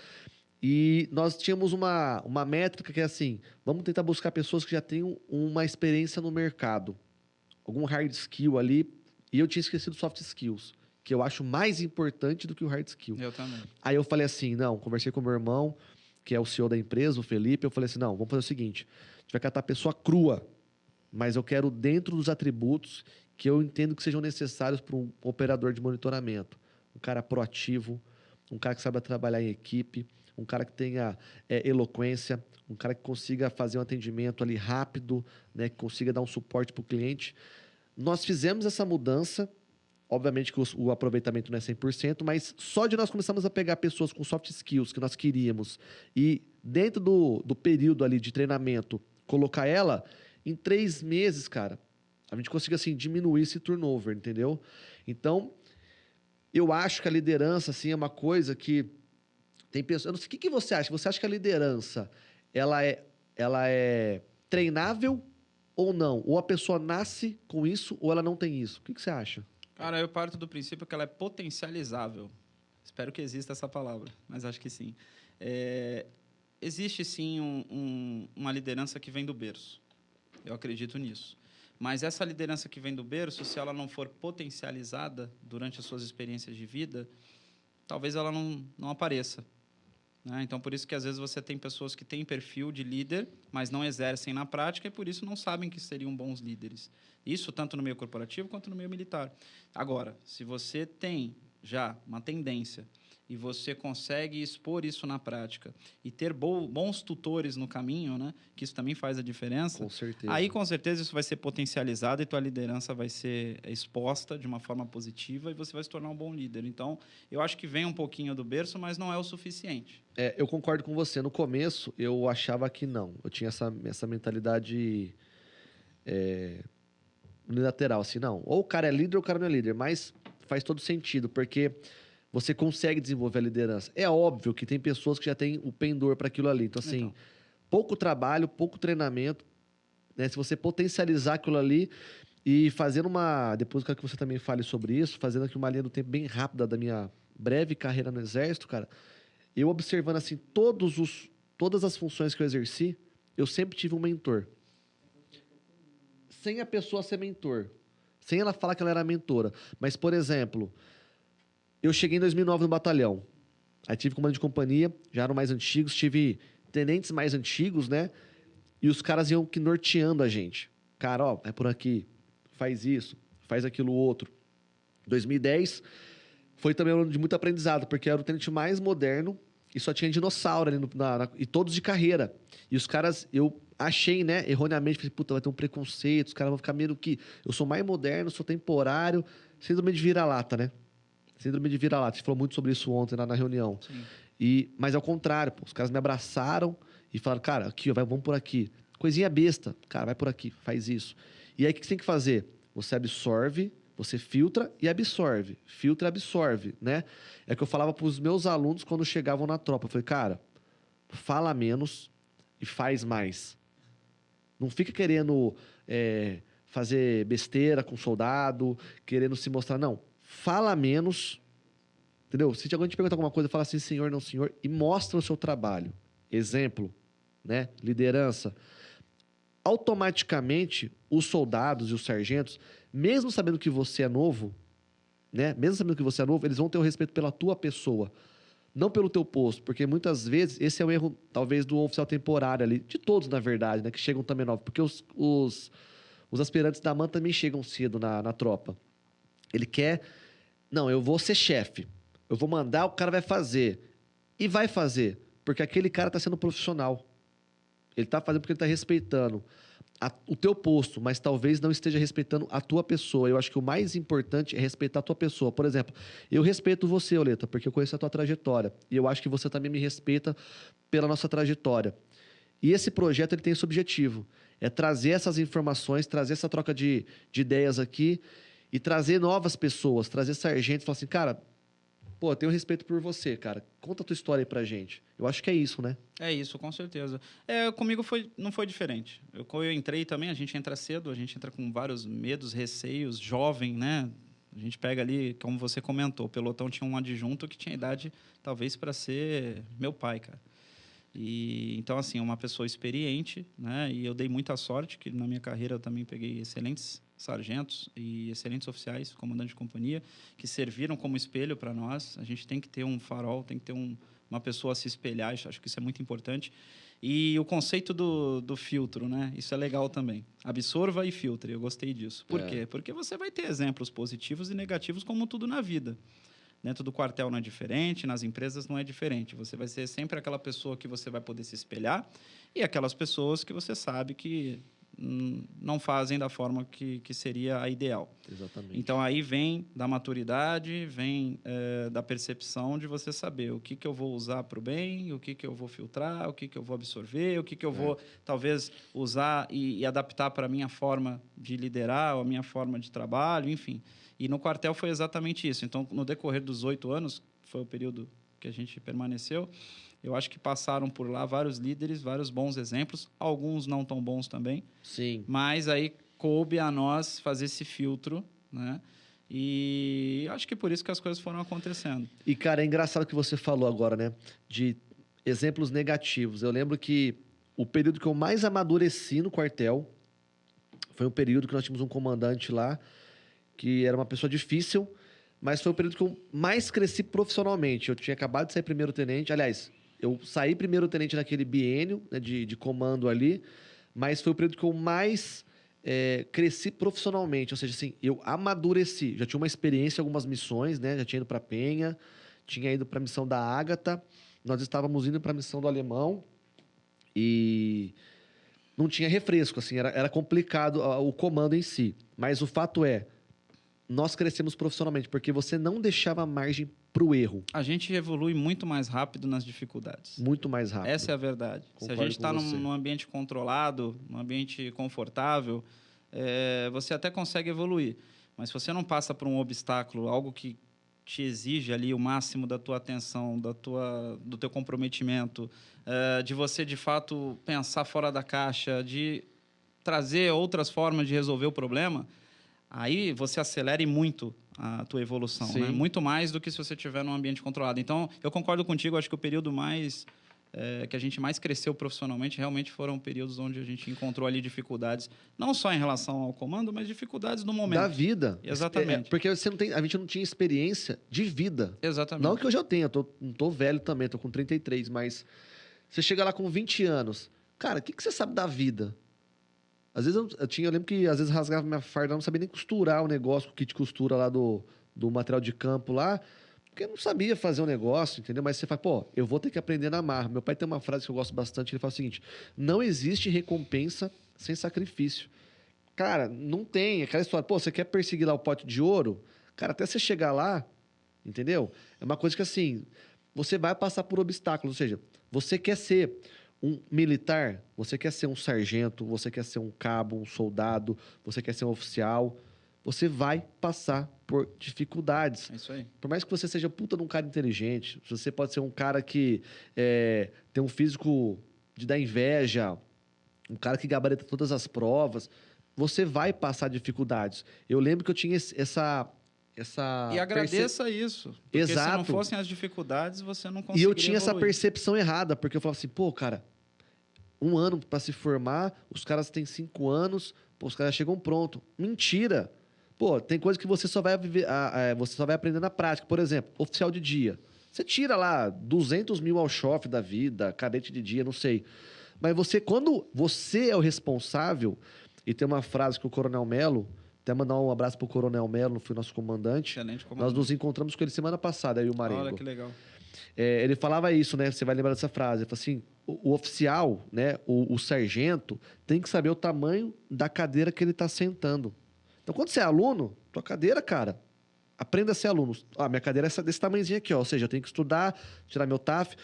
[SPEAKER 2] E nós tínhamos uma métrica que é assim, vamos tentar buscar pessoas que já tenham uma experiência no mercado. Algum hard skill ali. E eu tinha esquecido soft skills, que eu acho mais importante do que o hard skill.
[SPEAKER 1] Eu também.
[SPEAKER 2] Aí eu falei assim, não, conversei com o meu irmão, que é o CEO da empresa, o Felipe, eu falei assim, não, vamos fazer o seguinte, a gente vai catar a pessoa crua, mas eu quero dentro dos atributos que eu entendo que sejam necessários para um operador de monitoramento. Um cara proativo, um cara que saiba trabalhar em equipe, um cara que tenha eloquência, um cara que consiga fazer um atendimento ali rápido, né, que consiga dar um suporte para o cliente. Nós fizemos essa mudança, obviamente que o aproveitamento não é 100%, mas só de nós começarmos a pegar pessoas com soft skills que nós queríamos e dentro do período ali de treinamento, colocar ela, em 3 meses, cara, a gente conseguiu assim, diminuir esse turnover, entendeu? Então, eu acho que a liderança assim, é uma coisa que tem pessoas... Eu não sei, o que você acha? Você acha que a liderança ela é treinável ou não? Ou a pessoa nasce com isso ou ela não tem isso? O que você acha?
[SPEAKER 1] Cara, eu parto do princípio que ela é potencializável. Espero que exista essa palavra, mas acho que sim. Existe, sim, uma liderança que vem do berço. Eu acredito nisso. Mas essa liderança que vem do berço, se ela não for potencializada durante as suas experiências de vida, talvez ela não apareça. Né? Então, por isso que, às vezes, você tem pessoas que têm perfil de líder, mas não exercem na prática e, por isso, não sabem que seriam bons líderes. Isso tanto no meio corporativo quanto no meio militar. Agora, se você tem já uma tendência e você consegue expor isso na prática e ter bons tutores no caminho, né? Que isso também faz a diferença.
[SPEAKER 2] Com certeza.
[SPEAKER 1] Aí, com certeza, isso vai ser potencializado e tua liderança vai ser exposta de uma forma positiva e você vai se tornar um bom líder. Então, eu acho que vem um pouquinho do berço, mas não é o suficiente.
[SPEAKER 2] Eu concordo com você. No começo, eu achava que não. Eu tinha essa mentalidade unilateral, assim, não. Ou o cara é líder ou o cara não é líder, mas faz todo sentido, porque você consegue desenvolver a liderança. É óbvio que tem pessoas que já têm o pendor para aquilo ali. Então, assim, pouco trabalho, pouco treinamento, né? Se você potencializar aquilo ali e fazendo depois eu quero que você também fale sobre isso, fazendo aqui uma linha do tempo bem rápida da minha breve carreira no Exército, cara, eu observando, assim, todas as funções que eu exerci, eu sempre tive um mentor. Sem a pessoa ser mentor. Sem ela falar que ela era mentora. Mas, por exemplo, eu cheguei em 2009 no batalhão. Aí tive comando de companhia, já eram mais antigos, tive tenentes mais antigos, né? E os caras iam que norteando a gente. Cara, ó, é por aqui, faz isso, faz aquilo outro. 2010 foi também um ano de muito aprendizado, porque era o tenente mais moderno e só tinha dinossauro ali, e todos de carreira. E os caras, eu achei, né, erroneamente, falei, puta, vai ter um preconceito, os caras vão ficar meio que... Eu sou mais moderno, sou temporário, síndrome de vira-lata, né? Síndrome de vira-lata. A gente falou muito sobre isso ontem na reunião. Mas ao contrário, pô, os caras me abraçaram e falaram, cara, aqui, ó, vamos por aqui. Coisinha besta. Cara, vai por aqui, faz isso. E aí, o que você tem que fazer? Você absorve, você filtra e absorve. Filtra e absorve, né? É o que eu falava para os meus alunos quando chegavam na tropa. Eu falei, cara, fala menos e faz mais. Não fica querendo fazer besteira com soldado, querendo se mostrar. Não. Fala menos, entendeu? Se alguém te perguntar alguma coisa, fala assim, senhor, não senhor, e mostra o seu trabalho. Exemplo, né? Liderança. Automaticamente, os soldados e os sargentos, mesmo sabendo que você é novo, né? Mesmo sabendo que você é novo, eles vão ter o respeito pela tua pessoa, não pelo teu posto, porque muitas vezes esse é o erro, talvez, do oficial temporário ali, de todos, na verdade, né? Que chegam também novos, porque os aspirantes da AMAN também chegam cedo na tropa. Ele quer... Não, eu vou ser chefe. Eu vou mandar, o cara vai fazer. E vai fazer, porque aquele cara está sendo profissional. Ele está fazendo porque ele está respeitando o teu posto, mas talvez não esteja respeitando a tua pessoa. Eu acho que o mais importante é respeitar a tua pessoa. Por exemplo, eu respeito você, Oleta, porque eu conheço a tua trajetória. E eu acho que você também me respeita pela nossa trajetória. E esse projeto ele tem esse objetivo. É trazer essas informações, trazer essa troca de ideias aqui e trazer novas pessoas, trazer sargentos e falar assim, cara, pô, eu tenho respeito por você, cara. Conta a tua história aí pra gente. Eu acho que é isso, né?
[SPEAKER 1] É isso, com certeza. Comigo não foi diferente. Quando eu entrei também, a gente entra cedo, a gente entra com vários medos, receios, jovem, né? A gente pega ali, como você comentou, o pelotão tinha um adjunto que tinha idade, talvez, para ser meu pai, cara. E então, assim, uma pessoa experiente, né? E eu dei muita sorte, que na minha carreira eu também peguei excelentes sargentos e excelentes oficiais, comandante de companhia, que serviram como espelho para nós. A gente tem que ter um farol, tem que ter uma pessoa a se espelhar, acho que isso é muito importante. E o conceito do filtro, né? Isso é legal também. Absorva e filtre, eu gostei disso. Por quê? Porque você vai ter exemplos positivos e negativos, como tudo na vida. Dentro do quartel não é diferente, nas empresas não é diferente. Você vai ser sempre aquela pessoa que você vai poder se espelhar e aquelas pessoas que você sabe que não fazem da forma que seria a ideal.
[SPEAKER 2] Exatamente.
[SPEAKER 1] Então, aí vem da maturidade, vem da percepção de você saber o que eu vou usar para o bem, o que eu vou filtrar, o que eu vou absorver, o que eu vou, talvez, usar e adaptar para a minha forma de liderar, ou a minha forma de trabalho, enfim. E no quartel foi exatamente isso. Então, no decorrer dos 8 anos, foi o período que a gente permaneceu, eu acho que passaram por lá vários líderes, vários bons exemplos, alguns não tão bons também.
[SPEAKER 2] Sim.
[SPEAKER 1] Mas aí coube a nós fazer esse filtro, né? E acho que por isso que as coisas foram acontecendo.
[SPEAKER 2] E, cara, é engraçado o que você falou agora, né? De exemplos negativos. Eu lembro que o período que eu mais amadureci no quartel foi um período que nós tínhamos um comandante lá, que era uma pessoa difícil, mas foi o período que eu mais cresci profissionalmente. Eu tinha acabado de sair primeiro-tenente. Aliás, eu saí primeiro-tenente naquele biênio, né, de comando ali, mas foi o período que eu mais cresci profissionalmente. Ou seja, assim, eu amadureci. Já tinha uma experiência em algumas missões, né? Já tinha ido para Penha, tinha ido para a missão da Ágata, nós estávamos indo para a missão do Alemão e não tinha refresco, assim, era complicado o comando em si. Mas o fato é, nós crescemos profissionalmente, porque você não deixava margem para o erro.
[SPEAKER 1] A gente evolui muito mais rápido nas dificuldades.
[SPEAKER 2] Muito mais rápido.
[SPEAKER 1] Essa é a verdade. Se a gente está num ambiente controlado, num ambiente confortável, você até consegue evoluir. Mas se você não passa por um obstáculo, algo que te exige ali o máximo da tua atenção, do teu comprometimento, de você, de fato, pensar fora da caixa, de trazer outras formas de resolver o problema, aí você acelera muito a tua evolução, né? Muito mais do que se você estiver num ambiente controlado. Então, eu concordo contigo, acho que o período que a gente mais cresceu profissionalmente realmente foram períodos onde a gente encontrou ali dificuldades, não só em relação ao comando, mas dificuldades do momento.
[SPEAKER 2] Da vida.
[SPEAKER 1] Exatamente.
[SPEAKER 2] Porque a gente não tinha experiência de vida.
[SPEAKER 1] Exatamente.
[SPEAKER 2] Não que eu já tenha, não tô velho também, tô com 33, mas você chega lá com 20 anos, cara, o que você sabe da vida? Às vezes eu lembro que às vezes rasgava minha farda, eu não sabia nem costurar o negócio, o kit de costura lá do material de campo lá, porque eu não sabia fazer o negócio, entendeu? Mas você fala, pô, eu vou ter que aprender na marra. Meu pai tem uma frase que eu gosto bastante, ele fala o seguinte: não existe recompensa sem sacrifício. Cara, não tem. Aquela história, pô, você quer perseguir lá o pote de ouro? Cara, até você chegar lá, entendeu? É uma coisa que assim, você vai passar por obstáculos, ou seja, você quer ser um militar, você quer ser um sargento, você quer ser um cabo, um soldado, você quer ser um oficial, você vai passar por dificuldades.
[SPEAKER 1] É isso aí.
[SPEAKER 2] Por mais que você seja puta de um cara inteligente, você pode ser um cara que tem um físico de dar inveja, um cara que gabarita todas as provas, você vai passar dificuldades. Eu lembro que eu tinha essa
[SPEAKER 1] e agradeça isso. Porque
[SPEAKER 2] Exato.
[SPEAKER 1] Se não fossem as dificuldades, você não conseguiria
[SPEAKER 2] E eu tinha
[SPEAKER 1] evoluir.
[SPEAKER 2] essa percepção errada, porque eu falava assim, pô, cara, 1 ano para se formar, os caras têm 5 anos, pô, os caras chegam pronto. Mentira! Pô, tem coisa que você só vai viver, você só vai aprender na prática. Por exemplo, oficial de dia. Você tira lá 200 mil ao chofe da vida, cadete de dia, não sei. Mas quando você é o responsável, e tem uma frase que o Coronel Melo, até mandar um abraço pro Coronel Melo, foi nosso comandante.
[SPEAKER 1] Excelente comandante.
[SPEAKER 2] Nós nos encontramos com ele semana passada, aí o Marengo.
[SPEAKER 1] Olha que legal.
[SPEAKER 2] Ele falava isso, né? Você vai lembrar dessa frase. Ele falou assim, o oficial, né? O sargento, tem que saber o tamanho da cadeira que ele está sentando. Então, quando você é aluno, tua cadeira, cara, aprenda a ser aluno. Minha cadeira é desse tamanhozinho aqui, ó. Ou seja, eu tenho que estudar, tirar meu TAF.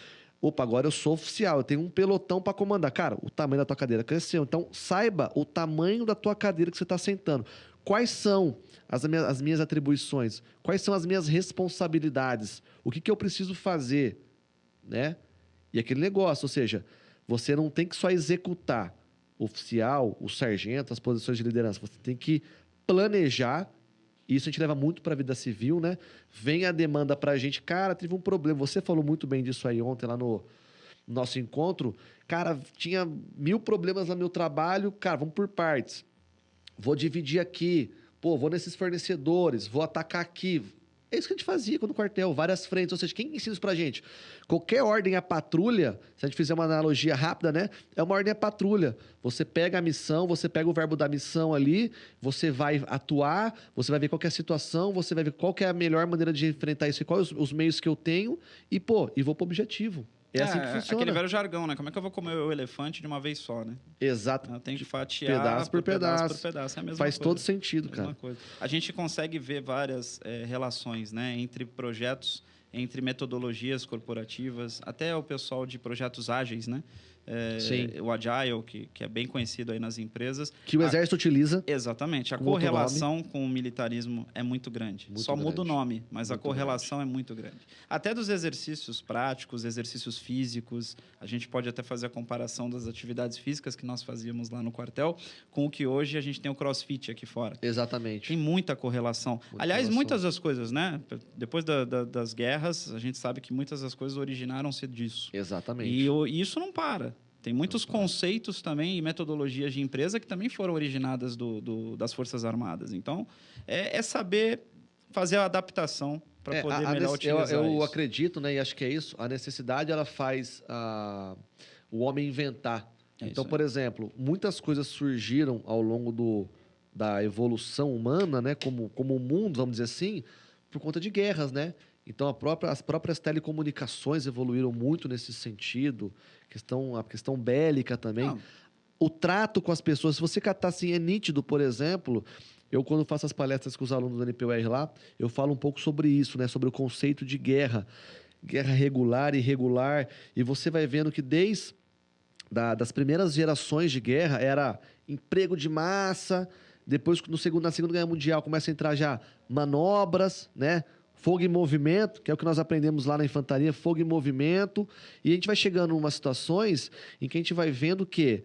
[SPEAKER 2] Opa, agora eu sou oficial, eu tenho um pelotão para comandar. Cara, o tamanho da tua cadeira cresceu. Então, saiba o tamanho da tua cadeira que você está sentando. Quais são as minhas atribuições? Quais são as minhas responsabilidades? O que eu preciso fazer? Né? E aquele negócio, ou seja, você não tem que só executar o oficial, o sargento, as posições de liderança. Você tem que planejar. Isso a gente leva muito para a vida civil, né? Vem a demanda para a gente. Cara, teve um problema. Você falou muito bem disso aí ontem lá no nosso encontro. Cara, tinha 1000 problemas no meu trabalho. Cara, vamos por partes. Vou dividir aqui, pô, vou nesses fornecedores, vou atacar aqui. É isso que a gente fazia no quartel, várias frentes. Ou seja, quem ensina isso pra gente? Qualquer ordem à patrulha, se a gente fizer uma analogia rápida, né? É uma ordem à patrulha. Você pega a missão, você pega o verbo da missão ali, você vai atuar, você vai ver qual que é a situação, você vai ver qual que é a melhor maneira de enfrentar isso e quais os meios que eu tenho e, pô, e vou pro objetivo. É assim que funciona.
[SPEAKER 1] Aquele velho jargão, né? Como é que eu vou comer o elefante de uma vez só, né?
[SPEAKER 2] Exato.
[SPEAKER 1] Eu tenho que fatiar
[SPEAKER 2] pedaço por pedaço.
[SPEAKER 1] É a mesma
[SPEAKER 2] Faz
[SPEAKER 1] coisa.
[SPEAKER 2] todo sentido, cara.
[SPEAKER 1] Coisa. A gente consegue ver várias relações, né? Entre projetos, entre metodologias corporativas, até o pessoal de projetos ágeis, né?
[SPEAKER 2] Sim.
[SPEAKER 1] O Agile, que é bem conhecido aí nas empresas.
[SPEAKER 2] Que o Exército utiliza.
[SPEAKER 1] Exatamente. A correlação com o militarismo é muito grande. Só muda o nome, mas a correlação é muito grande. Até dos exercícios práticos, exercícios físicos, a gente pode até fazer a comparação das atividades físicas que nós fazíamos lá no quartel com o que hoje a gente tem o CrossFit aqui fora.
[SPEAKER 2] Exatamente.
[SPEAKER 1] Tem muita correlação. Aliás, muitas das coisas, né? Depois das guerras, a gente sabe que muitas das coisas originaram-se disso.
[SPEAKER 2] Exatamente.
[SPEAKER 1] E isso não para. Tem muitos conceitos também e metodologias de empresa que também foram originadas das Forças Armadas. Então, é saber fazer a adaptação para poder melhor utilizar
[SPEAKER 2] eu
[SPEAKER 1] isso.
[SPEAKER 2] acredito, né, e acho que é isso, a necessidade ela faz o homem inventar. Então, por exemplo, muitas coisas surgiram ao longo da evolução humana, né, como o mundo, vamos dizer assim, por conta de guerras, né? Então, as próprias telecomunicações evoluíram muito nesse sentido, a questão bélica também.
[SPEAKER 1] Não.
[SPEAKER 2] O trato com as pessoas, se você catar assim, é nítido, por exemplo, eu quando faço as palestras com os alunos do NPUR lá, eu falo um pouco sobre isso, né? Sobre o conceito de guerra regular e irregular, e você vai vendo que desde das primeiras gerações de guerra era emprego de massa, depois na Segunda Guerra Mundial começa a entrar já manobras, né? Fogo em movimento, que é o que nós aprendemos lá na infantaria, fogo em movimento, e a gente vai chegando em umas situações em que a gente vai vendo que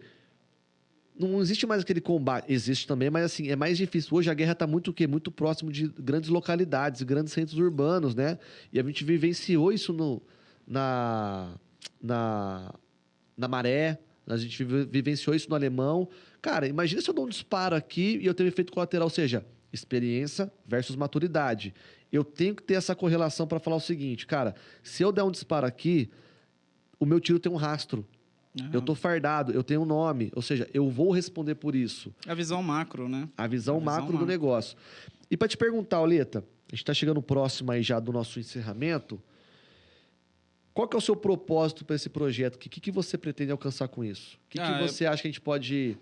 [SPEAKER 2] não existe mais aquele combate. Existe também, mas assim, é mais difícil. Hoje a guerra está muito o quê? Muito próximo de grandes localidades, grandes centros urbanos, né? E a gente vivenciou isso na Maré, a gente vivenciou isso no Alemão. Cara, imagina se eu dou um disparo aqui e eu tenho um efeito colateral, ou seja, experiência versus maturidade. Eu tenho que ter essa correlação para falar o seguinte, cara, se eu der um disparo aqui, o meu tiro tem um rastro. Eu tô fardado, eu tenho um nome, ou seja, eu vou responder por isso.
[SPEAKER 1] A visão macro, né?
[SPEAKER 2] A visão macro do negócio. E para te perguntar, Oleta, a gente está chegando próximo aí já do nosso encerramento. Qual que é o seu propósito para esse projeto? O que você pretende alcançar com isso? O que você acha que a gente pode...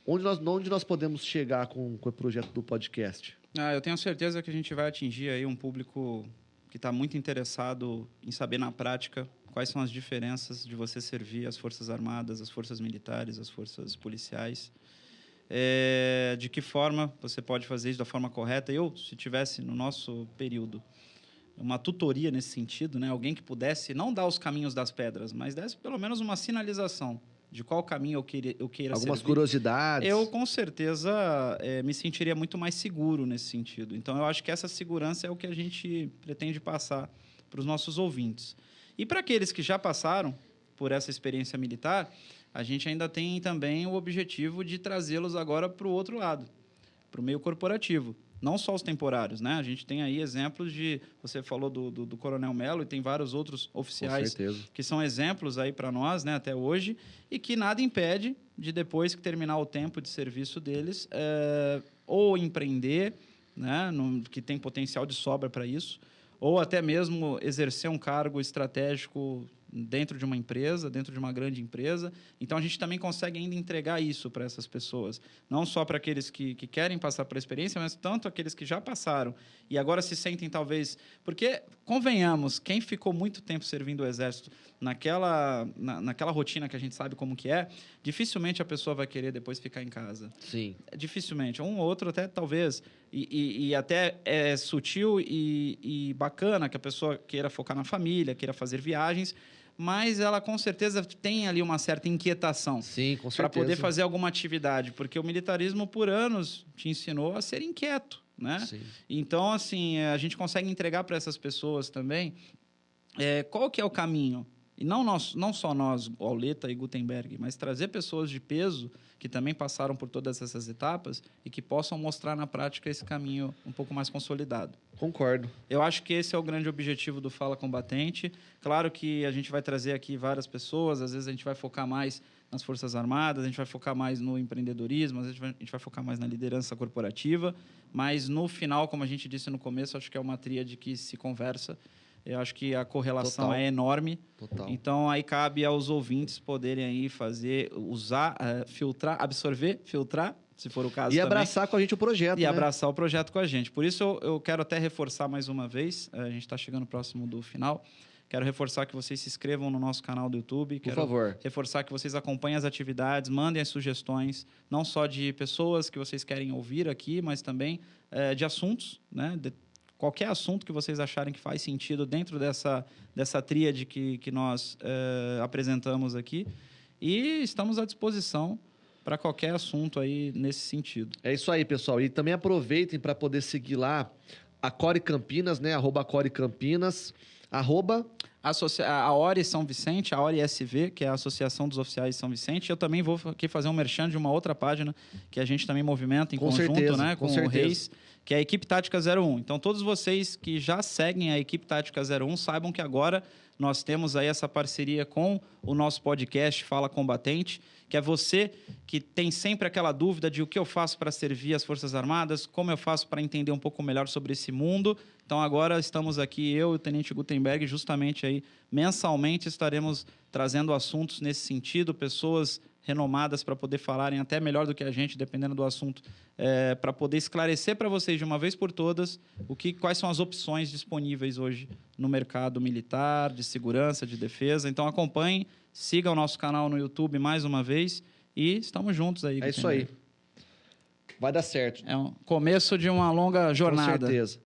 [SPEAKER 2] Onde nós podemos chegar com o projeto do podcast?
[SPEAKER 1] Eu tenho certeza que a gente vai atingir aí um público que está muito interessado em saber na prática quais são as diferenças de você servir as Forças Armadas, as Forças Militares, as Forças Policiais. De que forma você pode fazer isso da forma correta. Se tivesse no nosso período uma tutoria nesse sentido, né? Alguém que pudesse não dar os caminhos das pedras, mas desse pelo menos uma sinalização de qual caminho eu queira
[SPEAKER 2] algumas
[SPEAKER 1] servir.
[SPEAKER 2] Curiosidades.
[SPEAKER 1] Eu, com certeza, me sentiria muito mais seguro nesse sentido. Então, eu acho que essa segurança é o que a gente pretende passar para os nossos ouvintes. E para aqueles que já passaram por essa experiência militar, a gente ainda tem também o objetivo de trazê-los agora para o outro lado, para o meio corporativo. Não só os temporários, né? A gente tem aí exemplos de... Você falou do Coronel Melo e tem vários outros oficiais que são exemplos aí para nós, né? Até hoje, e que nada impede de, depois que terminar o tempo de serviço deles, ou empreender, né? Que tem potencial de sobra para isso, ou até mesmo exercer um cargo estratégico dentro de uma empresa, dentro de uma grande empresa. Então, a gente também consegue ainda entregar isso para essas pessoas. Não só para aqueles que querem passar por a experiência, mas tanto aqueles que já passaram e agora se sentem, talvez... Porque, convenhamos, quem ficou muito tempo servindo o Exército naquela rotina que a gente sabe como que é, dificilmente a pessoa vai querer depois ficar em casa.
[SPEAKER 2] Sim.
[SPEAKER 1] Dificilmente. Um ou outro até, talvez. E até é sutil e bacana que a pessoa queira focar na família, queira fazer viagens, mas ela com certeza tem ali uma certa inquietação.
[SPEAKER 2] Sim, com certeza.
[SPEAKER 1] Para poder fazer alguma atividade, porque o militarismo por anos te ensinou a ser inquieto, né?
[SPEAKER 2] Sim.
[SPEAKER 1] Então, assim, a gente consegue entregar para essas pessoas também qual que é o caminho. E não só nós, Oleta e Gutenberg, mas trazer pessoas de peso que também passaram por todas essas etapas e que possam mostrar na prática esse caminho um pouco mais consolidado.
[SPEAKER 2] Concordo.
[SPEAKER 1] Eu acho que esse é o grande objetivo do Fala Combatente. Claro que a gente vai trazer aqui várias pessoas, às vezes a gente vai focar mais nas Forças Armadas, a gente vai focar mais no empreendedorismo, às vezes a gente vai focar mais na liderança corporativa, mas no final, como a gente disse no começo, acho que é uma tríade que se conversa. Eu acho que a correlação é enorme.
[SPEAKER 2] Total.
[SPEAKER 1] Então, aí cabe aos ouvintes poderem aí usar, filtrar, absorver, filtrar, se for o caso
[SPEAKER 2] e
[SPEAKER 1] também.
[SPEAKER 2] Abraçar com a gente o projeto,
[SPEAKER 1] E abraçar o projeto com a gente. Por isso, eu quero até reforçar mais uma vez, a gente está chegando próximo do final, quero reforçar que vocês se inscrevam no nosso canal do YouTube.
[SPEAKER 2] Por favor.
[SPEAKER 1] Reforçar que vocês acompanhem as atividades, mandem as sugestões, não só de pessoas que vocês querem ouvir aqui, mas também de assuntos, né? Qualquer assunto que vocês acharem que faz sentido dentro dessa tríade que nós apresentamos aqui. E estamos à disposição para qualquer assunto aí nesse sentido.
[SPEAKER 2] É isso aí, pessoal. E também aproveitem para poder seguir lá a Core Campinas, né? @Core Campinas,
[SPEAKER 1] A Ori São Vicente, a Ori SV, que é a Associação dos Oficiais de São Vicente. Eu também vou aqui fazer um merchan de uma outra página que a gente também movimenta em conjunto, né? Com o Reis, que é a Equipe Tática 01. Então, todos vocês que já seguem a Equipe Tática 01, saibam que agora nós temos aí essa parceria com o nosso podcast Fala Combatente, que é você que tem sempre aquela dúvida de o que eu faço para servir as Forças Armadas, como eu faço para entender um pouco melhor sobre esse mundo. Então, agora estamos aqui, eu e o Tenente Gutenberg, justamente aí, mensalmente estaremos trazendo assuntos nesse sentido, pessoas renomadas para poder falarem até melhor do que a gente, dependendo do assunto, para poder esclarecer para vocês de uma vez por todas quais são as opções disponíveis hoje no mercado militar, de segurança, de defesa. Então acompanhem, sigam o nosso canal no YouTube mais uma vez e estamos juntos aí.
[SPEAKER 2] É isso aí. Vai dar certo.
[SPEAKER 1] É um começo de uma longa jornada.
[SPEAKER 2] Com certeza.